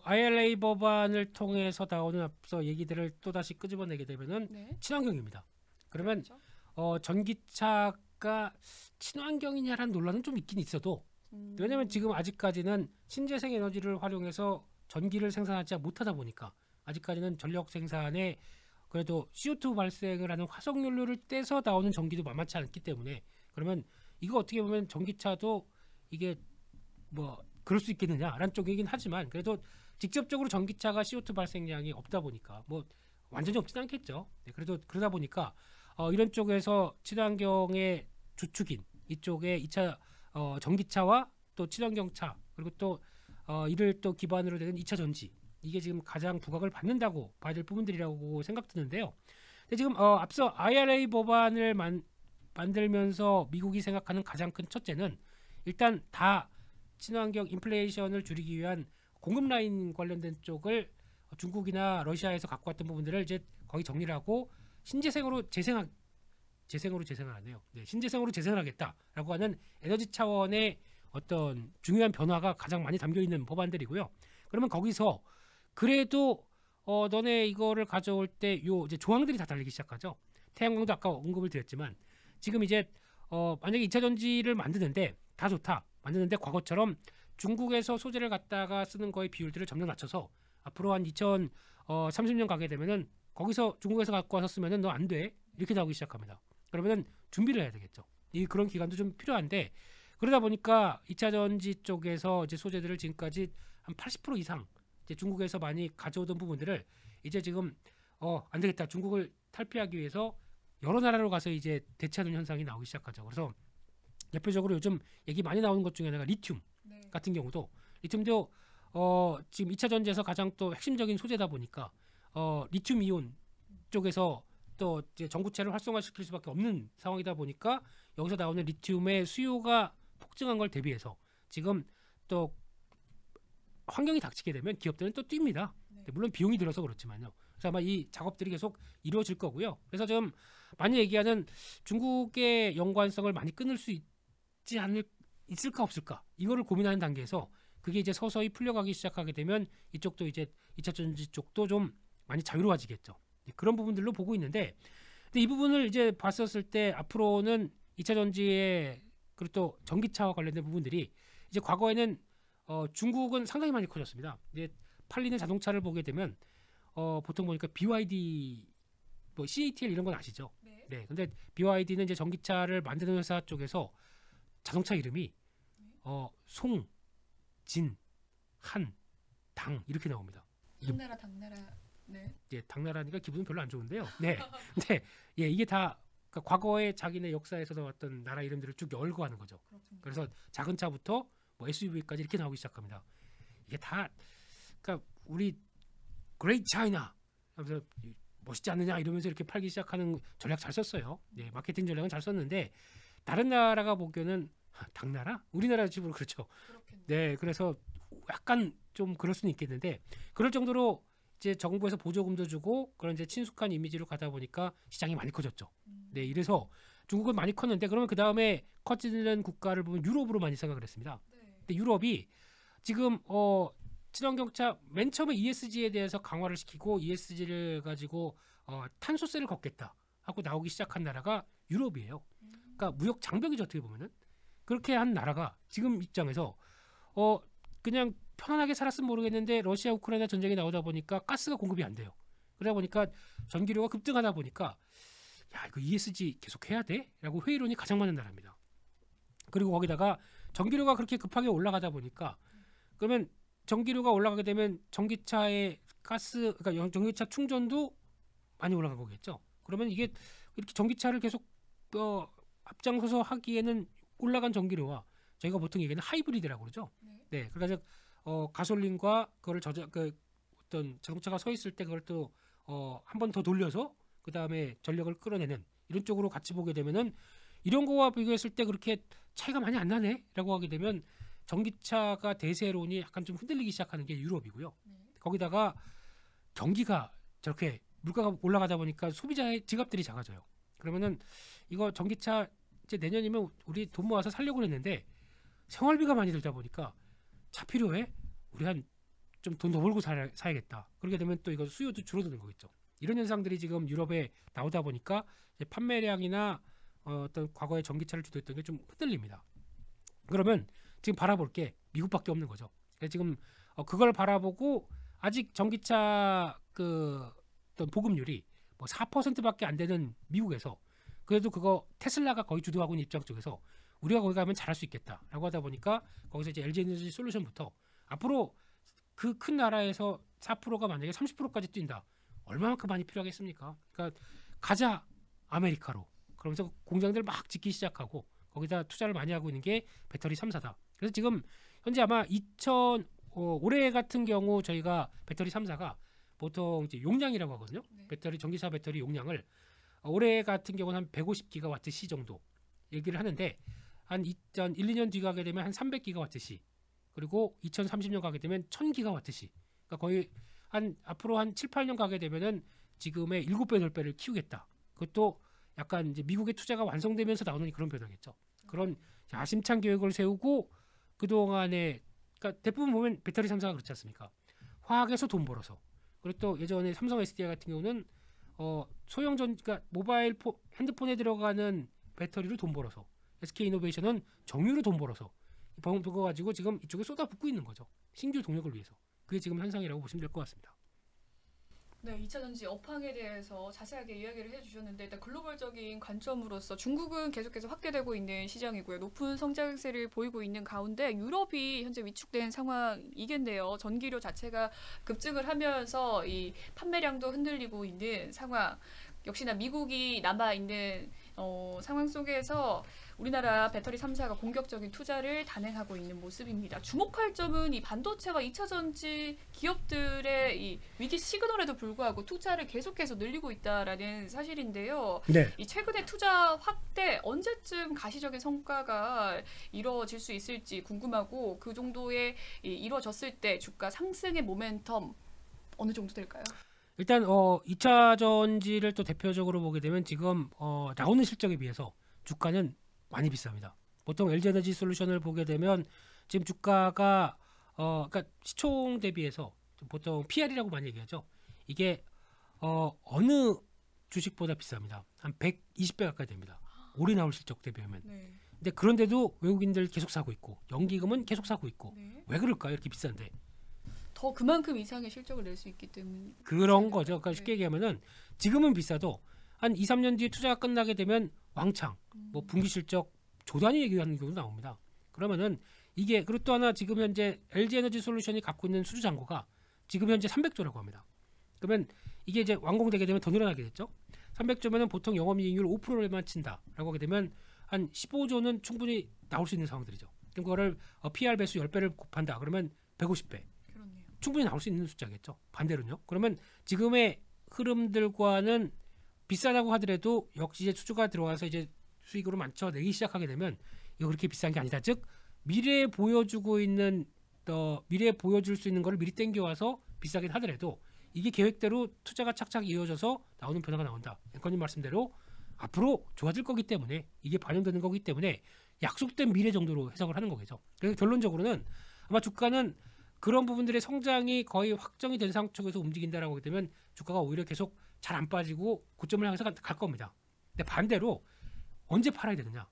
IRA 법안을 통해서 나오는 앞서 얘기들을 또 다시 끄집어내게 되면은 네. 친환경입니다. 그러면 그렇죠. 전기차가 친환경이냐라는 논란은 좀 있긴 있어도 왜냐하면 지금 아직까지는 신재생 에너지를 활용해서 전기를 생산하지 못하다 보니까 아직까지는 전력 생산에 그래도 CO2 발생을 하는 화석연료를 떼서 나오는 전기도 만만치 않기 때문에 그러면 이거 어떻게 보면 전기차도 이게 뭐 그럴 수 있겠느냐라는 쪽이긴 하지만 그래도 직접적으로 전기차가 CO2 발생량이 없다 보니까 뭐 완전히 없진 않겠죠. 네, 그래도 그러다 보니까 이런 쪽에서 친환경의 주축인 이쪽에 2차 전기차와 또 친환경차 그리고 또 이를 또 기반으로 되는 2차 전지 이게 지금 가장 부각을 받는다고 봐야 될 부분들이라고 생각드는데요. 근데 지금 앞서 IRA 법안을 만들면서 미국이 생각하는 가장 큰 첫째는 일단 다 친환경 인플레이션을 줄이기 위한 공급 라인 관련된 쪽을 중국이나 러시아에서 갖고 왔던 부분들을 이제 거의 정리를 하고 신재생으로 재생을 하네요. 네, 신재생으로 재생을 하겠다라고 하는 에너지 차원의 어떤 중요한 변화가 가장 많이 담겨 있는 법안들이고요. 그러면 거기서 그래도 너네 이거를 가져올 때 요 이제 조항들이 다 달리기 시작하죠. 태양광도 아까 언급을 드렸지만 지금 이제 만약에 2차 전지를 만드는데 다 좋다. 만드는데 과거처럼 중국에서 소재를 갖다가 쓰는 거의 비율들을 점점 낮춰서 앞으로 한 2030년 가게 되면은 거기서 중국에서 갖고 와서 쓰면은 너 안 돼. 이렇게 나오기 시작합니다. 그러면은 준비를 해야 되겠죠. 그런 기간도 좀 필요한데 그러다 보니까 2차 전지 쪽에서 이제 소재들을 지금까지 한 80% 이상 이제 중국에서 많이 가져오던 부분들을 이제 지금 안 되겠다. 중국을 탈피하기 위해서 여러 나라로 가서 이제 대체하는 현상이 나오기 시작하죠. 그래서 대표적으로 요즘 얘기 많이 나오는 것 중에 하나가 리튬 네. 같은 경우도 리튬도 지금 2차 전지에서 가장 또 핵심적인 소재다 보니까 리튬 이온 쪽에서 또 이제 전구체를 활성화시킬 수밖에 없는 상황이다 보니까 여기서 나오는 리튬의 수요가 폭증한 걸 대비해서 지금 또 환경이 닥치게 되면 기업들은 또 뜁니다. 네. 물론 비용이 들어서 그렇지만요. 그래서 아마 이 작업들이 계속 이루어질 거고요. 그래서 좀 많이 얘기하는 중국의 연관성을 많이 끊을 수 있을까 없을까 이거를 고민하는 단계에서 그게 이제 서서히 풀려가기 시작하게 되면 이쪽도 이제 2차 전지 쪽도 좀 많이 자유로워지겠죠. 그런 부분들로 보고 있는데 근데 이 부분을 이제 봤었을 때 앞으로는 2차 전지의 그리고 또 전기차와 관련된 부분들이 이제 과거에는 중국은 상당히 많이 커졌습니다. 이제 팔리는 자동차를 보게 되면 보통 보니까 BYD 뭐 CATL 이런 건 아시죠? 네. 네. 근데 BYD는 이제 전기차를 만드는 회사 쪽에서 자동차 이름이 송, 진, 한, 당 이렇게 나옵니다. 한나라 당나라. 네. 예, 당나라니까 기분은 별로 안 좋은데요. 네. 근데 예, 이게 다 그러니까 과거의 자기네 역사에서 나왔던 나라 이름들을 쭉 열고 하는 거죠. 그렇군요. 그래서 작은 차부터 뭐 SUV까지 이렇게 나오기 시작합니다. 이게 다 그러니까 우리 그레이트 차이나 하면서 멋있지 않느냐 이러면서 이렇게 팔기 시작하는 전략 잘 썼어요. 네, 마케팅 전략은 잘 썼는데 다른 나라가 보기에는 당나라? 우리나라 집으로 그렇죠. 그렇겠네요. 네, 그래서 약간 좀 그럴 수는 있겠는데 그럴 정도로 이제 정부에서 보조금도 주고 그런 이제 친숙한 이미지로 가다 보니까 시장이 많이 커졌죠. 네, 이래서 중국은 많이 컸는데 그러면 그 다음에 커지는 국가를 보면 유럽으로 많이 생각을 했습니다. 네. 근데 유럽이 지금 친환경차 맨 처음에 ESG에 대해서 강화를 시키고 ESG를 가지고 탄소세를 걷겠다 하고 나오기 시작한 나라가 유럽이에요. 그러니까 무역 장벽이죠 어떻게 보면은 그렇게 한 나라가 지금 입장에서 그냥 편안하게 살았으면 모르겠는데 러시아 우크라이나 전쟁이 나오다 보니까 가스가 공급이 안 돼요. 그러다 보니까 전기료가 급등하다 보니까 야 이거 ESG 계속 해야 돼? 라고 회의론이 가장 많은 나라입니다. 그리고 거기다가 전기료가 그렇게 급하게 올라가다 보니까 그러면 전기료가 올라가게 되면 전기차의 그러니까 전기차 충전도 많이 올라간 거겠죠. 그러면 이게 이렇게 전기차를 계속 앞장서서 하기에는 올라간 전기료와 저희가 보통 얘기하는 하이브리드라고 그러죠. 네, 그래서 가솔린과 그거를 어떤 자동차가 서 있을 때 그걸 또 한 번 더 돌려서 그 다음에 전력을 끌어내는 이런 쪽으로 같이 보게 되면은 이런 거와 비교했을 때 그렇게 차이가 많이 안 나네라고 하게 되면 전기차가 대세론이 약간 좀 흔들리기 시작하는 게 유럽이고요. 거기다가 경기가 저렇게 물가가 올라가다 보니까 소비자의 지갑들이 작아져요. 그러면은 이거 전기차 이제 내년이면 우리 돈 모아서 살려고 했는데 생활비가 많이 들다 보니까 차 필요해? 우리 한 좀 돈 더 벌고 사야겠다. 그렇게 되면 또 이거 수요도 줄어드는 거겠죠. 이런 현상들이 지금 유럽에 나오다 보니까 이제 판매량이나 어떤 과거에 전기차를 주도했던 게 좀 흔들립니다. 그러면 지금 바라볼 게 미국밖에 없는 거죠. 그래서 지금 그걸 바라보고 아직 전기차 그 어떤 보급률이 뭐 4%밖에 안 되는 미국에서 그래도 그거 테슬라가 거의 주도하고 있는 입장 쪽에서 우리가 거기 가면 잘할 수 있겠다라고 하다 보니까 거기서 이제 LG 에너지 솔루션부터 앞으로 그 큰 나라에서 4%가 만약에 30%까지 뛴다. 얼마만큼 많이 필요하겠습니까? 그러니까 가자 아메리카로. 그러면서 공장들 막 짓기 시작하고 거기다 투자를 많이 하고 있는 게 배터리 3사다. 그래서 지금 현재 아마 올해 같은 경우 저희가 배터리 3사가 보통 이제 용량이라고 하거든요. 네. 배터리 전기차 배터리 용량을 올해 같은 경우는 한 150기가와트시 정도 얘기를 하는데 한 1, 2년 뒤 가게 되면 한 300기가와트시 그리고 2030년 가게 되면 1000기가와트시 그러니까 거의 앞으로 한 7, 8년 가게 되면은 지금의 7배, 8배를 키우겠다. 그것도 약간 이제 미국의 투자가 완성되면서 나오는 그런 변화겠죠. 그런 야심찬 계획을 세우고 그동안에 그러니까 대부분 보면 배터리 3사가 그렇지 않습니까? 화학에서 돈 벌어서 그리고 또 예전에 삼성 SDI 같은 경우는 그러니까 모바일 핸드폰에 들어가는 배터리로 돈 벌어서 SK이노베이션은 정유로 돈 벌어서 그거 가지고 지금 이쪽에 쏟아붓고 있는 거죠. 신규 동력을 위해서. 그게 지금 현상이라고 보시면 될 것 같습니다. 네, 2차 전지 업황에 대해서 자세하게 이야기를 해주셨는데 일단 글로벌적인 관점으로서 중국은 계속해서 확대되고 있는 시장이고요. 높은 성장세를 보이고 있는 가운데 유럽이 현재 위축된 상황이겠네요. 전기료 자체가 급증을 하면서 이 판매량도 흔들리고 있는 상황. 역시나 미국이 남아있는 상황 속에서 우리나라 배터리 3사가 공격적인 투자를 단행하고 있는 모습입니다. 주목할 점은 이 반도체와 2차 전지 기업들의 이 위기 시그널에도 불구하고 투자를 계속해서 늘리고 있다라는 사실인데요. 네. 이 최근에 투자 확대 언제쯤 가시적인 성과가 이루어질 수 있을지 궁금하고 그 정도의 이루어졌을 때 주가 상승의 모멘텀 어느 정도 될까요? 일단 2차 전지를 또 대표적으로 보게 되면 지금 나오는 실적에 비해서 주가는 많이 비쌉니다. 보통 LG 에너지 솔루션을 보게 되면 지금 주가가 그러니까 시총 대비해서 보통 PR이라고 많이 얘기하죠. 이게 어느 주식보다 비쌉니다. 한 120배 가까이 됩니다. 올해 나올 실적 대비하면. 네. 근데 그런데도 외국인들 계속 사고 있고 연기금은 계속 사고 있고 네. 왜 그럴까요? 이렇게 비싼데. 더 그만큼 이상의 실적을 낼 수 있기 때문에 그런 거죠. 그러니까 쉽게 얘기하면은 지금은 비싸도 한 2, 3년 뒤에 투자가 끝나게 되면 왕창 뭐 분기 실적 조단위 얘기하는 경우도 나옵니다. 그러면은 이게 그리고 또 하나 지금 현재 LG 에너지 솔루션이 갖고 있는 수주 잔고가 지금 현재 300조라고 합니다. 그러면 이게 이제 완공되게 되면 더 늘어나게 됐죠. 300조면은 보통 영업이익률 5%만 친다라고 하게 되면 한 15조는 충분히 나올 수 있는 상황들이죠. 그럼 그거를 PR 배수 10배를 곱한다. 그러면 150배. 충분히 나올 수 있는 숫자겠죠. 반대로는요. 그러면 지금의 흐름들과는 비싸다고 하더라도 역시 이제 수주가 들어와서 이제 수익으로 만쳐내기 시작하게 되면 이거 그렇게 비싼 게 아니다. 즉 미래에 보여주고 있는 미래에 보여줄 수 있는 거를 미리 땡겨와서 비싸긴 하더라도 이게 계획대로 투자가 착착 이어져서 나오는 변화가 나온다. 앵커님 말씀대로 앞으로 좋아질 거기 때문에 이게 반영되는 거기 때문에 약속된 미래 정도로 해석을 하는 거겠죠. 그래서 결론적으로는 아마 주가는 그런 부분들의 성장이 거의 확정이 된 상황 쪽에서 움직인다라고 하게 되면 주가가 오히려 계속 잘 안 빠지고 고점을 향해서 갈 겁니다. 근데 반대로 언제 팔아야 되느냐?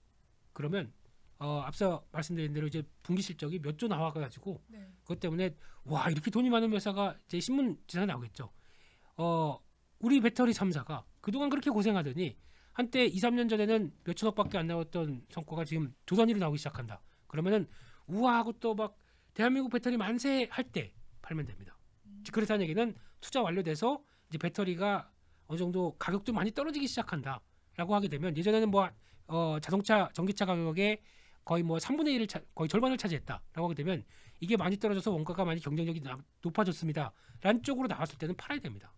그러면 앞서 말씀드린 대로 이제 분기 실적이 몇 조 나와가지고 네. 그것 때문에 와 이렇게 돈이 많은 회사가 제 신문 기사에 나오겠죠. 우리 배터리 3사가 그동안 그렇게 고생하더니 한때 2, 3년 전에는 몇 천억밖에 안 나왔던 성과가 지금 조 단위로 나오기 시작한다. 그러면은 우와하고 또 막 대한민국 배터리 만세 할 때 팔면 됩니다. 그렇다는 얘기는 투자 완료돼서 이제 배터리가 어느 정도 가격도 많이 떨어지기 시작한다라고 하게 되면 예전에는 뭐 자동차 전기차 가격의 거의 뭐 3분의 1을 거의 절반을 차지했다라고 하게 되면 이게 많이 떨어져서 원가가 많이 경쟁력이 높아졌습니다. 라는 쪽으로 나왔을 때는 팔아야 됩니다.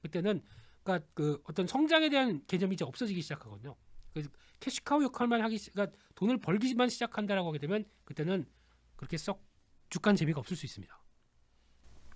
그때는 그러니까 그 어떤 성장에 대한 개념이 이제 없어지기 시작하거든요. 그래서 캐시카우 역할만 그러니까 돈을 벌기만 시작한다라고 하게 되면 그때는 그렇게 썩 주가는 재미가 없을 수 있습니다.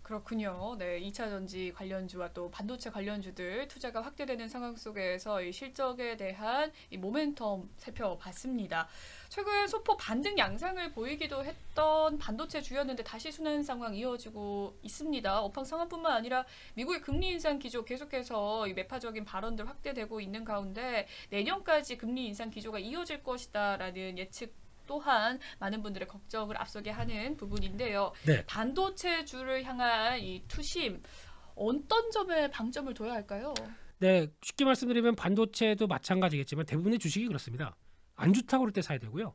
그렇군요. 네, 2차 전지 관련주와 또 반도체 관련주들 투자가 확대되는 상황 속에서 이 실적에 대한 이 모멘텀 살펴봤습니다. 최근 소폭 반등 양상을 보이기도 했던 반도체 주였는데 다시 순환 상황 이어지고 있습니다. 업황 상황뿐만 아니라 미국의 금리 인상 기조 계속해서 이 매파적인 발언들 확대되고 있는 가운데 내년까지 금리 인상 기조가 이어질 것이다라는 예측 또한 많은 분들의 걱정을 앞서게 하는 부분인데요. 네. 반도체주를 향한 이 투심 어떤 점에 방점을 둬야 할까요? 네, 쉽게 말씀드리면 반도체도 마찬가지겠지만 대부분의 주식이 그렇습니다. 안 좋다고 그럴 때 사야 되고요.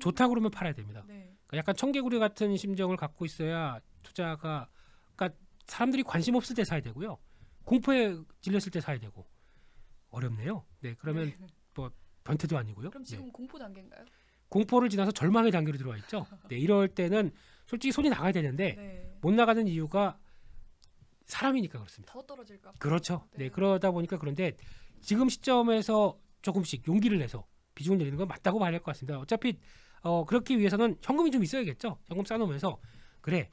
좋다고 그러면 팔아야 됩니다. 네. 그러니까 약간 청개구리 같은 심정을 갖고 있어야 투자가 그러니까 사람들이 관심 없을 때 사야 되고요. 공포에 질렸을 때 사야 되고 어렵네요. 네, 그러면 뭐 변태도 아니고요. 그럼 지금 네. 공포 단계인가요? 공포를 지나서 절망의 단계로 들어와 있죠. 네, 이럴 때는 솔직히 손이 나가야 되는데 네. 못 나가는 이유가 사람이니까 그렇습니다. 더 떨어질까 봐. 그렇죠. 네, 네. 그러다 보니까 그런데 지금 시점에서 조금씩 용기를 내서 비중을 내리는 건 맞다고 봐야 할 것 같습니다. 어차피 그렇기 위해서는 현금이 좀 있어야겠죠. 현금 쌓아놓으면서 그래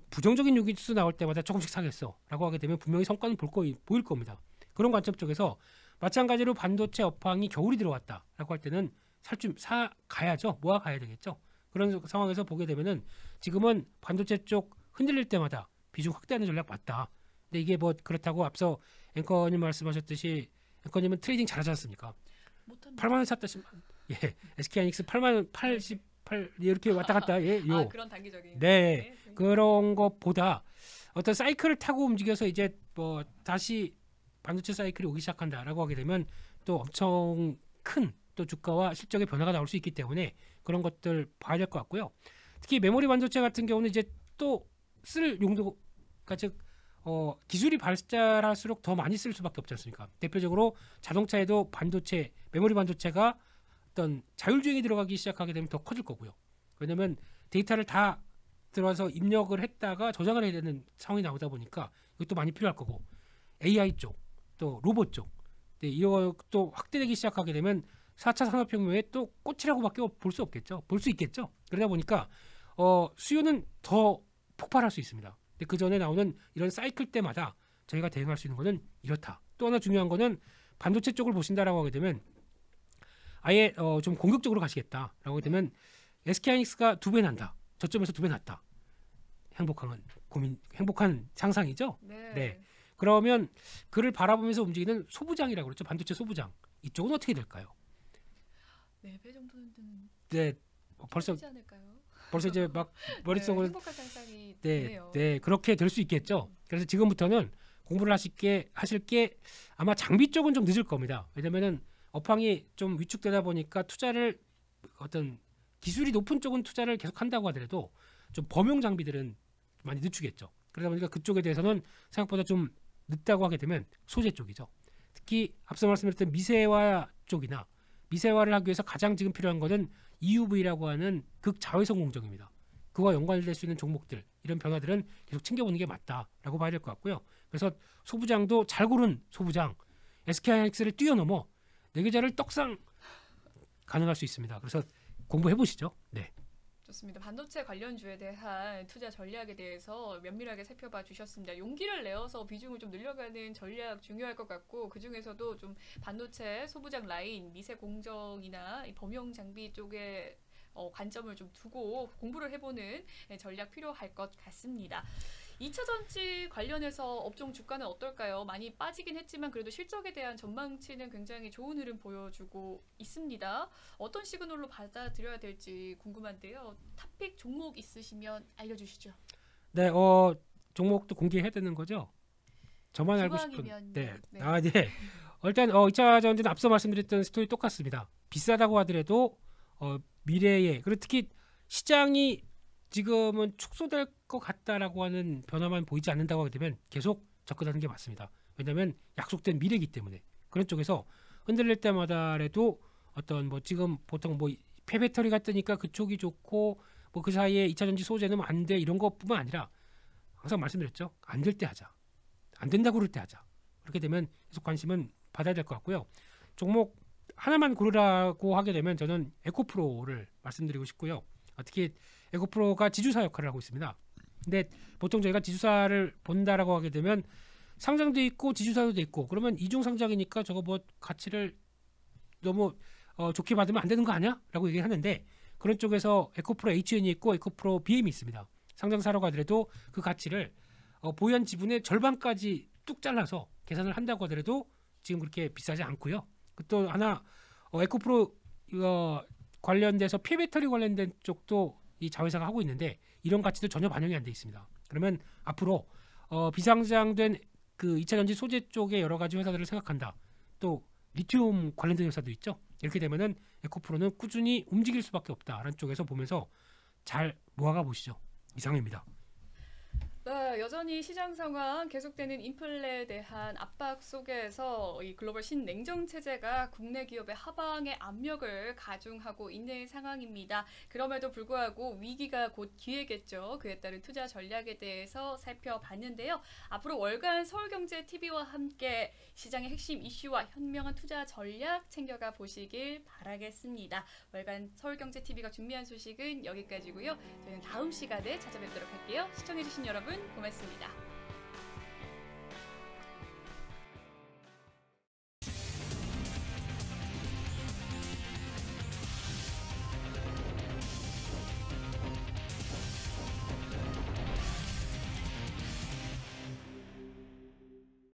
부정적인 뉴스 나올 때마다 조금씩 사겠어라고 하게 되면 분명히 성과는 보일 겁니다. 그런 관점 쪽에서 마찬가지로 반도체 업황이 겨울이 들어왔다라고 할 때는 사 가야죠. 모아 가야 되겠죠. 그런 상황에서 보게 되면은 지금은 반도체 쪽 흔들릴 때마다 비중 확대하는 전략 맞다. 근데 이게 뭐 그렇다고 앞서 앵커님 말씀하셨듯이 앵커님은 트레이딩 잘하지 않습니까? 못한다. 8만 원 샀다 10만 원. 예. SK하이닉스 8만 원 88 이렇게 왔다 갔다 요. 그런 단기적인. 네. 그런 것보다 어떤 사이클을 타고 움직여서 이제 뭐 다시 반도체 사이클이 오기 시작한다라고 하게 되면 또 엄청 큰 또 주가와 실적의 변화가 나올 수 있기 때문에 그런 것들 봐야 될 것 같고요. 특히 메모리 반도체 같은 경우는 이제 또 쓸 용도가 즉 기술이 발달할수록 더 많이 쓸 수밖에 없지 않습니까? 대표적으로 자동차에도 반도체, 메모리 반도체가 어떤 자율주행이 들어가기 시작하게 되면 더 커질 거고요. 왜냐하면 데이터를 다 들어와서 입력을 했다가 저장을 해야 되는 상황이 나오다 보니까 이것도 많이 필요할 거고 AI 쪽, 또 로봇 쪽, 네, 이것도 확대되기 시작하게 되면 4차 산업혁명의 또 꽃이라고밖에 볼 수 없겠죠. 볼 수 있겠죠. 그러다 보니까 수요는 더 폭발할 수 있습니다. 근데 그 전에 나오는 이런 사이클 때마다 저희가 대응할 수 있는 거는 이렇다. 또 하나 중요한 거는 반도체 쪽을 보신다라고 하게 되면 아예 좀 공격적으로 가시겠다라고 하게 되면 SK하이닉스가 2배 난다. 저점에서 2배 났다. 행복한 상상이죠. 네. 네. 그러면 그를 바라보면서 움직이는 소부장이라고 그러죠. 반도체 소부장. 이쪽은 어떻게 될까요? 4배 정도는 네. 벌써 되지 않을까요? 이제 막 머릿속으로 행복한 상상이 네, 드네요. 네, 그렇게 될 수 있겠죠. 그래서 지금부터는 공부를 하실 게 아마 장비 쪽은 좀 늦을 겁니다. 왜냐면은 업황이 좀 위축되다 보니까 투자를 어떤 기술이 높은 쪽은 투자를 계속 한다고 하더라도 좀 범용 장비들은 많이 늦추겠죠. 그러다 보니까 그쪽에 대해서는 생각보다 좀 늦다고 하게 되면 소재 쪽이죠. 특히 앞서 말씀드렸던 미세화 쪽이나 미세화를 하기 위해서 가장 지금 필요한 것은 EUV라고 하는 극자외선 공정입니다. 그와 연관될 수 있는 종목들 이런 변화들은 계속 챙겨보는 게 맞다라고 봐야 될 것 같고요. 그래서 소부장도 잘 고른 소부장 SK하이닉스를 뛰어넘어 내 계좌를 떡상 가능할 수 있습니다. 그래서 공부해 보시죠. 네. 좋습니다. 반도체 관련주에 대한 투자 전략에 대해서 면밀하게 살펴봐 주셨습니다. 용기를 내어서 비중을 좀 늘려가는 전략 중요할 것 같고 그 중에서도 좀 반도체 소부장 라인, 미세 공정이나 이 범용 장비 쪽에 관점을 좀 두고 공부를 해보는 전략 필요할 것 같습니다. 2차 전지 관련해서 업종 주가는 어떨까요? 많이 빠지긴 했지만 그래도 실적에 대한 전망치는 굉장히 좋은 흐름 보여주고 있습니다. 어떤 시그널로 받아들여야 될지 궁금한데요. 탑픽 종목 있으시면 알려주시죠. 네, 종목도 공개해야 되는 거죠? 저만 알고 싶은. 기왕이면, 네. 네. 네. 일단 2차 전지는 앞서 말씀드렸던 스토리 똑같습니다. 비싸다고 하더라도 미래에 그리고 특히 시장이 지금은 축소될 것 같다라고 하는 변화만 보이지 않는다고 하게 되면 계속 접근하는 게 맞습니다. 왜냐하면 약속된 미래이기 때문에 그런 쪽에서 흔들릴 때마다라도 어떤 뭐 지금 보통 뭐 폐배터리가 뜨니까 그쪽이 좋고 뭐 그 사이에 2차 전지 소재는 안 돼 이런 것뿐만 아니라 항상 말씀드렸죠. 안 될 때 하자. 안 된다고 그럴 때 하자. 그렇게 되면 계속 관심은 받아야 될 것 같고요. 종목 하나만 고르라고 하게 되면 저는 에코프로를 말씀드리고 싶고요. 특히 에코프로가 지주사 역할을 하고 있습니다. 근데 보통 저희가 지주사를 본다라고 하게 되면 상장도 있고 지주사도 있고 그러면 이중 상장이니까 저거 뭐 가치를 너무 좋게 받으면 안 되는 거 아니야? 라고 얘기를 하는데 그런 쪽에서 에코프로 HN이 있고 에코프로 BM이 있습니다. 상장사로 가더라도 그 가치를 보유한 지분의 절반까지 뚝 잘라서 계산을 한다고 하더라도 지금 그렇게 비싸지 않고요. 또 하나 에코프로 관련돼서 폐배터리 관련된 쪽도 이 자회사가 하고 있는데 이런 가치도 전혀 반영이 안 돼 있습니다. 그러면 앞으로 비상장된 그 2차 전지 소재 쪽의 여러 가지 회사들을 생각한다. 또 리튬 관련된 회사도 있죠. 이렇게 되면은 에코프로는 꾸준히 움직일 수밖에 없다라는 쪽에서 보면서 잘 모아가 보시죠. 이상입니다. 네, 여전히 시장 상황 계속되는 인플레에 대한 압박 속에서 이 글로벌 신냉정 체제가 국내 기업의 하방에 압력을 가중하고 있는 상황입니다. 그럼에도 불구하고 위기가 곧 기회겠죠. 그에 따른 투자 전략에 대해서 살펴봤는데요. 앞으로 월간 서울경제TV와 함께 시장의 핵심 이슈와 현명한 투자 전략 챙겨가 보시길 바라겠습니다. 월간 서울경제TV가 준비한 소식은 여기까지고요. 저희는 다음 시간에 찾아뵙도록 할게요. 시청해주신 여러분 고맙습니다.